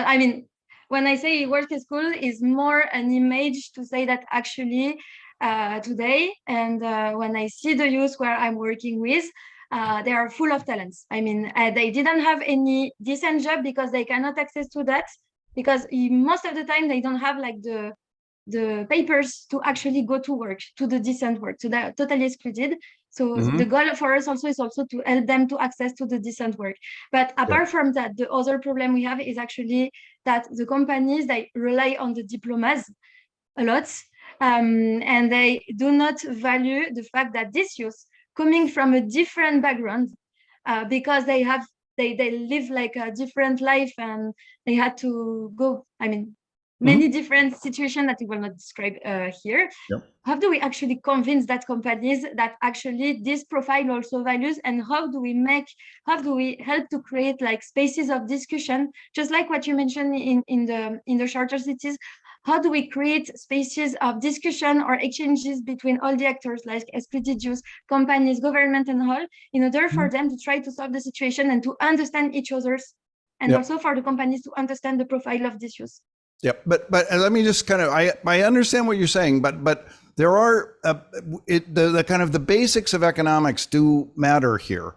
I mean, when I say work is school, is more an image to say that actually today, and when I see the youth where I'm working with, they are full of talents. I mean, they didn't have any decent job because they cannot access to that, because most of the time they don't have like the papers to actually go to work, to the decent work, so they're totally excluded. So the goal for us also is also to help them to access to the decent work. But apart from that, the other problem we have is actually that the companies, they rely on the diplomas a lot, and they do not value the fact that this youth coming from a different background, because they live like a different life, and they had to go, I mean, many different situations that we will not describe here. How do we actually convince that companies that actually this profile also values, and how do we help to create like spaces of discussion, just like what you mentioned in the shorter cities? How do we create spaces of discussion or exchanges between all the actors, like excluded youth, companies, government, and all, in order for them to try to solve the situation and to understand each other's, and also for the companies to understand the profile of this youth? Yep, but let me just kind of, I understand what you're saying, but there are the kind of the basics of economics do matter here.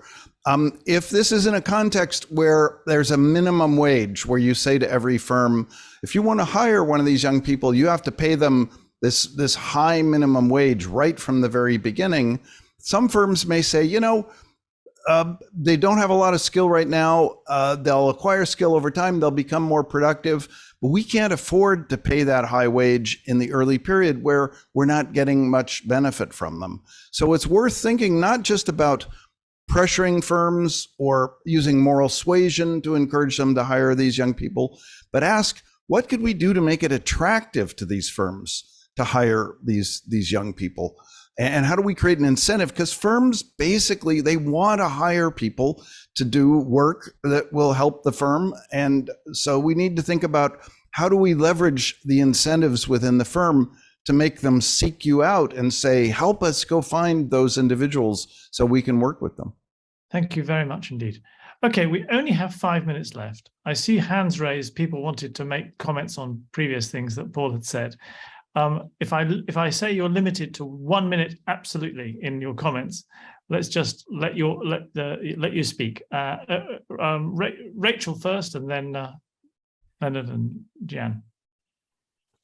If this is in a context where there's a minimum wage, where you say to every firm, if you want to hire one of these young people, you have to pay them this high minimum wage right from the very beginning. Some firms may say, you know, they don't have a lot of skill right now. They'll acquire skill over time. They'll become more productive. But we can't afford to pay that high wage in the early period where we're not getting much benefit from them. So it's worth thinking not just about pressuring firms or using moral suasion to encourage them to hire these young people, but ask, what could we do to make it attractive to these firms to hire these young people? And how do we create an incentive? Because firms basically, they want to hire people to do work that will help the firm. And so we need to think about, how do we leverage the incentives within the firm to make them seek you out and say, help us go find those individuals so we can work with them. Thank you very much indeed. Okay, we only have 5 minutes left. I see hands raised. People wanted to make comments on previous things that Paul had said. If I say you're limited to 1 minute, absolutely, in your comments, let's just let you speak. Rachel first, and then Leonard and Jan.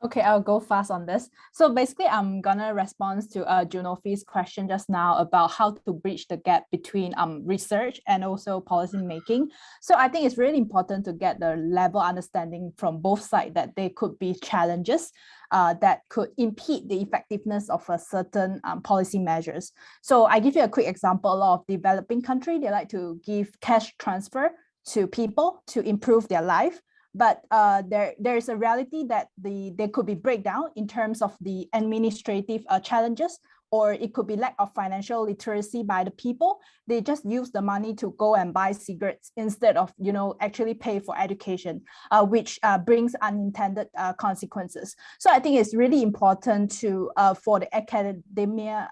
Okay, I'll go fast on this. So basically, I'm gonna respond to Junofi's question just now about how to bridge the gap between research and also policy making. So I think it's really important to get the level understanding from both sides that there could be challenges that could impede the effectiveness of a certain policy measures. So I give you a quick example. A lot of developing countries, they like to give cash transfer to people to improve their life. But there is a reality that there could be breakdown in terms of the administrative challenges, or it could be lack of financial literacy by the people. They just use the money to go and buy cigarettes instead of, actually pay for education, which brings unintended consequences. So I think it's really important to for the academia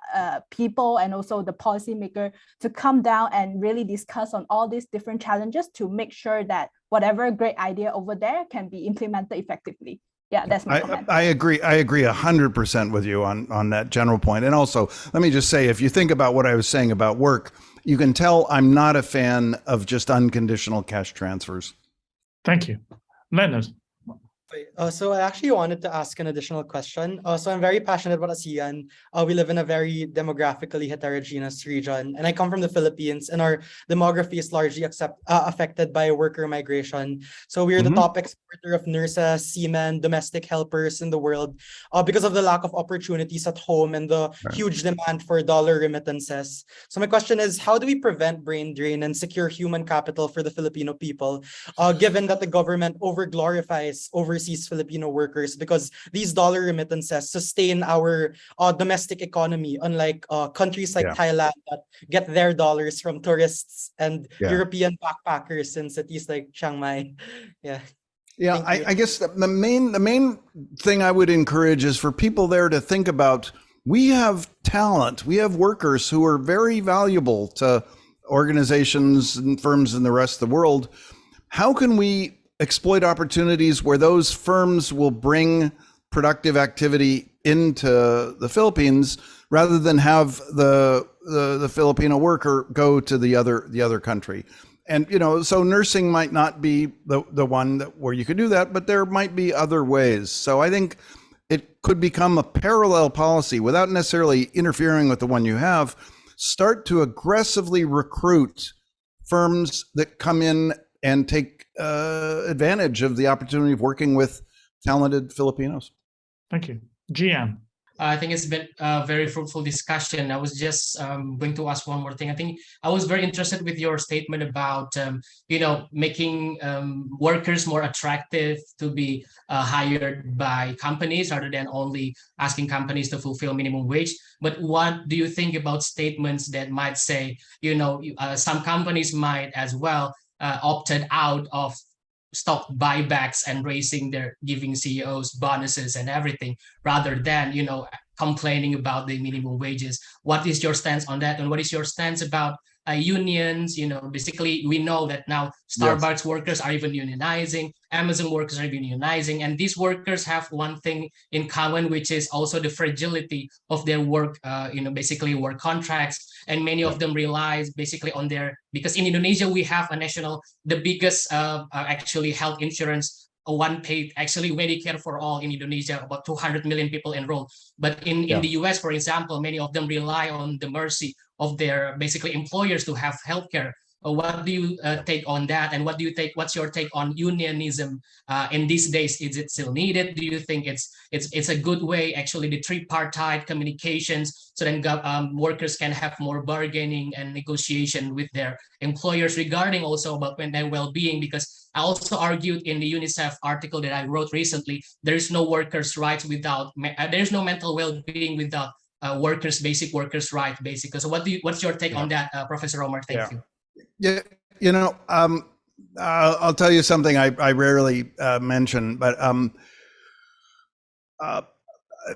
people and also the policymaker to come down and really discuss on all these different challenges to make sure that whatever great idea over there can be implemented effectively. Yeah, that's my comment. I agree 100% with you on that general point. And also, let me just say, if you think about what I was saying about work, you can tell I'm not a fan of just unconditional cash transfers. Thank you. Leonard. So I actually wanted to ask an additional question. So I'm very passionate about ASEAN. We live in a very demographically heterogeneous region, and I come from the Philippines, and our demography is largely affected by worker migration. So we're the top exporter of nurses, seamen, domestic helpers in the world because of the lack of opportunities at home and the huge demand for dollar remittances. So my question is, how do we prevent brain drain and secure human capital for the Filipino people, given that the government over-glorifies overseas Filipino workers, because these dollar remittances sustain our domestic economy, unlike countries like Thailand that get their dollars from tourists and European backpackers in cities like Chiang Mai. I guess the main thing I would encourage is for people there to think about, we have talent, we have workers who are very valuable to organizations and firms in the rest of the world. How can we exploit opportunities where those firms will bring productive activity into the Philippines rather than have the Filipino worker go to the other country? And so nursing might not be the one where you could do that, but there might be other ways. So I think it could become a parallel policy without necessarily interfering with the one you have. Start to aggressively recruit firms that come in and take advantage of the opportunity of working with talented Filipinos. Thank you. Gian. I think it's been a very fruitful discussion. I was just going to ask one more thing. I think I was very interested with your statement about, making workers more attractive to be hired by companies rather than only asking companies to fulfill minimum wage. But what do you think about statements that might say, some companies might as well opted out of stock buybacks and giving CEOs bonuses and everything, rather than complaining about the minimum wages? What is your stance on that, and what is your stance about unions? Basically we know that now Starbucks workers are even unionizing, Amazon workers are unionizing, and these workers have one thing in common, which is also the fragility of their work, basically work contracts. And many of them relies basically on because in Indonesia we have the biggest actually health insurance, one paid, actually Medicare for all in Indonesia, about 200 million people enrolled. But in the US, for example, many of them rely on the mercy of their basically employers to have healthcare. What do you take on that? And what's your take on unionism in these days? Is it still needed? Do you think it's a good way, actually, the tripartite communications, so then workers can have more bargaining and negotiation with their employers regarding also about their well-being? Because I also argued in the UNICEF article that I wrote recently, there's no workers' rights there's no mental well-being without basic workers' rights, basically. So what's your take on that, Professor Romer? Thank you. Yeah, I'll tell you something I rarely mention, but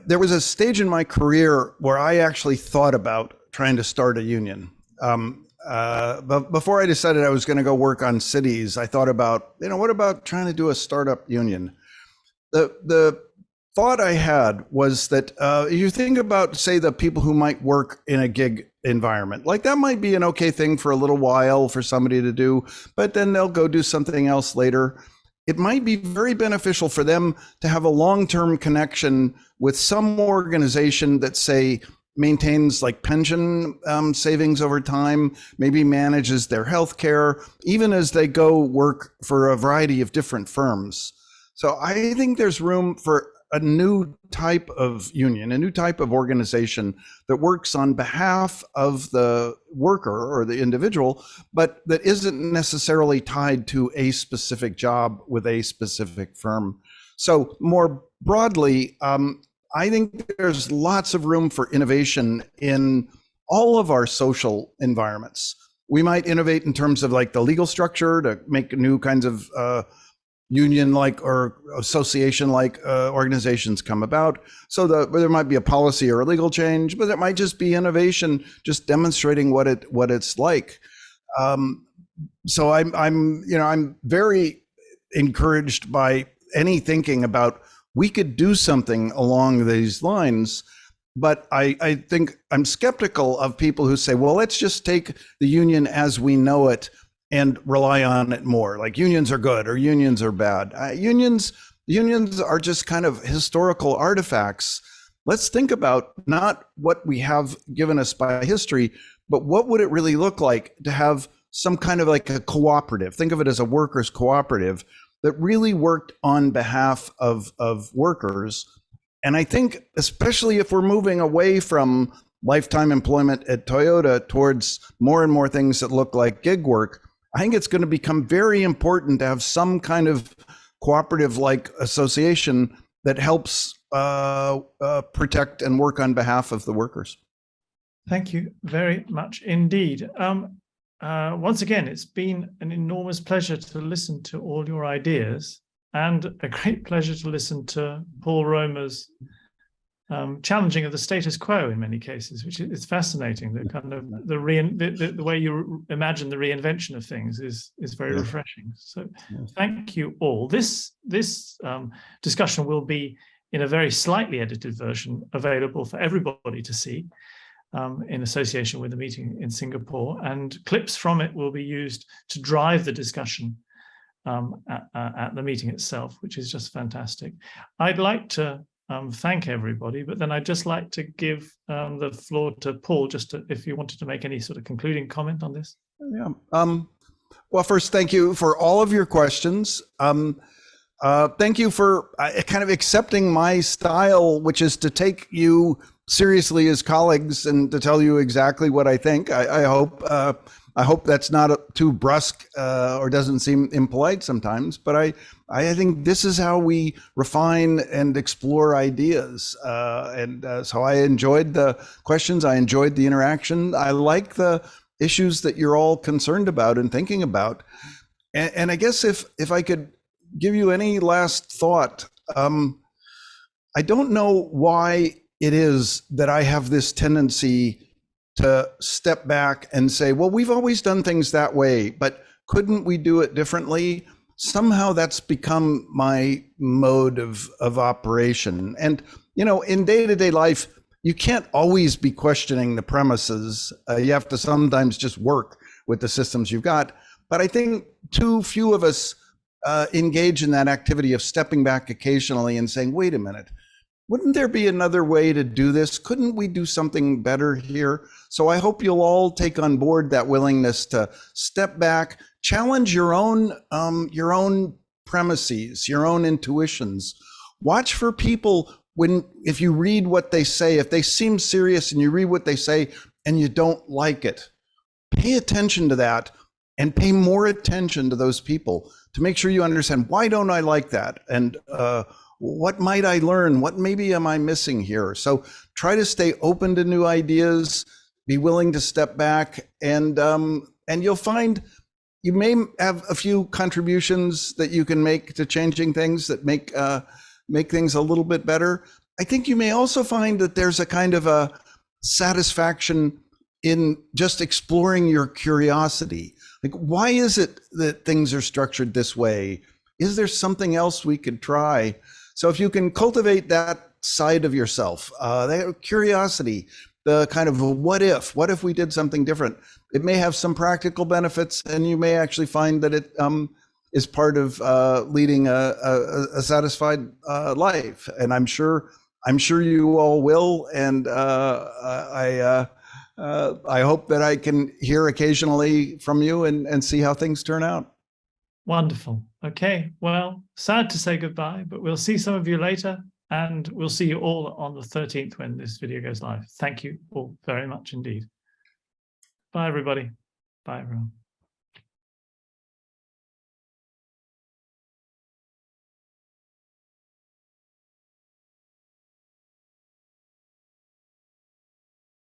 there was a stage in my career where I actually thought about trying to start a union. But before I decided I was going to go work on cities, I thought about, what about trying to do a startup union? The thought I had was that you think about, say, the people who might work in a gig environment, like that might be an okay thing for a little while for somebody to do, but then they'll go do something else later. It might be very beneficial for them to have a long-term connection with some organization that, say, maintains like pension savings over time, maybe manages their health care, even as they go work for a variety of different firms. So I think there's room for a new type of union, a new type of organization that works on behalf of the worker or the individual, but that isn't necessarily tied to a specific job with a specific firm. So more broadly, I think there's lots of room for innovation in all of our social environments. We might innovate in terms of like the legal structure to make new kinds of union-like or association-like organizations come about. So there might be a policy or a legal change, but it might just be innovation, just demonstrating what it's like. So I'm very encouraged by any thinking about we could do something along these lines but I think I'm skeptical of people who say, well, let's just take the union as we know it and rely on it more. Like unions are good or unions are bad. Unions are just kind of historical artifacts. Let's think about not what we have given us by history, but what would it really look like to have some kind of like a cooperative. Think of it as a workers' cooperative that really worked on behalf of workers. And I think, especially if we're moving away from lifetime employment at Toyota towards more and more things that look like gig work, I think it's going to become very important to have some kind of cooperative-like association that helps protect and work on behalf of the workers. Thank you very much indeed. Once again, it's been an enormous pleasure to listen to all your ideas, and a great pleasure to listen to Paul Romer's challenging of the status quo in many cases, which is fascinating. The kind of the way you imagine the reinvention of things is very refreshing. So thank you all. This discussion will be in a very slightly edited version available for everybody to see in association with the meeting in Singapore, and clips from it will be used to drive the discussion at the meeting itself, which is just fantastic. I'd like to thank everybody, but then I'd just like to give the floor to Paul, just if you wanted to make any sort of concluding comment on this. Yeah. Well, first, thank you for all of your questions. Thank you for kind of accepting my style, which is to take you seriously as colleagues and to tell you exactly what I think. I hope that's not too brusque or doesn't seem impolite sometimes, but I think this is how we refine and explore ideas. So I enjoyed the questions. I enjoyed the interaction. I like the issues that you're all concerned about and thinking about. And I guess if I could give you any last thought, I don't know why it is that I have this tendency to step back and say, well, we've always done things that way, but couldn't we do it differently? Somehow that's become my mode of operation. And, you know, in day-to-day life, you can't always be questioning the premises. You have to sometimes just work with the systems you've got. But I think too few of us engage in that activity of stepping back occasionally and saying, wait a minute, wouldn't there be another way to do this? Couldn't we do something better here? So I hope you'll all take on board that willingness to step back, challenge your own premises, your own intuitions. Watch for people if you read what they say, if they seem serious and you read what they say and you don't like it, pay attention to that and pay more attention to those people to make sure you understand, why don't I like that? And what might I learn? What maybe am I missing here? So try to stay open to new ideas, be willing to step back, and you'll find you may have a few contributions that you can make to changing things that make things a little bit better. I think you may also find that there's a kind of a satisfaction in just exploring your curiosity. Like, why is it that things are structured this way? Is there something else we could try? So if you can cultivate that side of yourself, that curiosity, the kind of what if we did something different? It may have some practical benefits, and you may actually find that it is part of leading a satisfied life. And I'm sure you all will. And I hope that I can hear occasionally from you and see how things turn out. Wonderful. Okay, well, sad to say goodbye, but we'll see some of you later, and we'll see you all on the 13th when this video goes live. Thank you all very much indeed. Bye, everybody. Bye, everyone.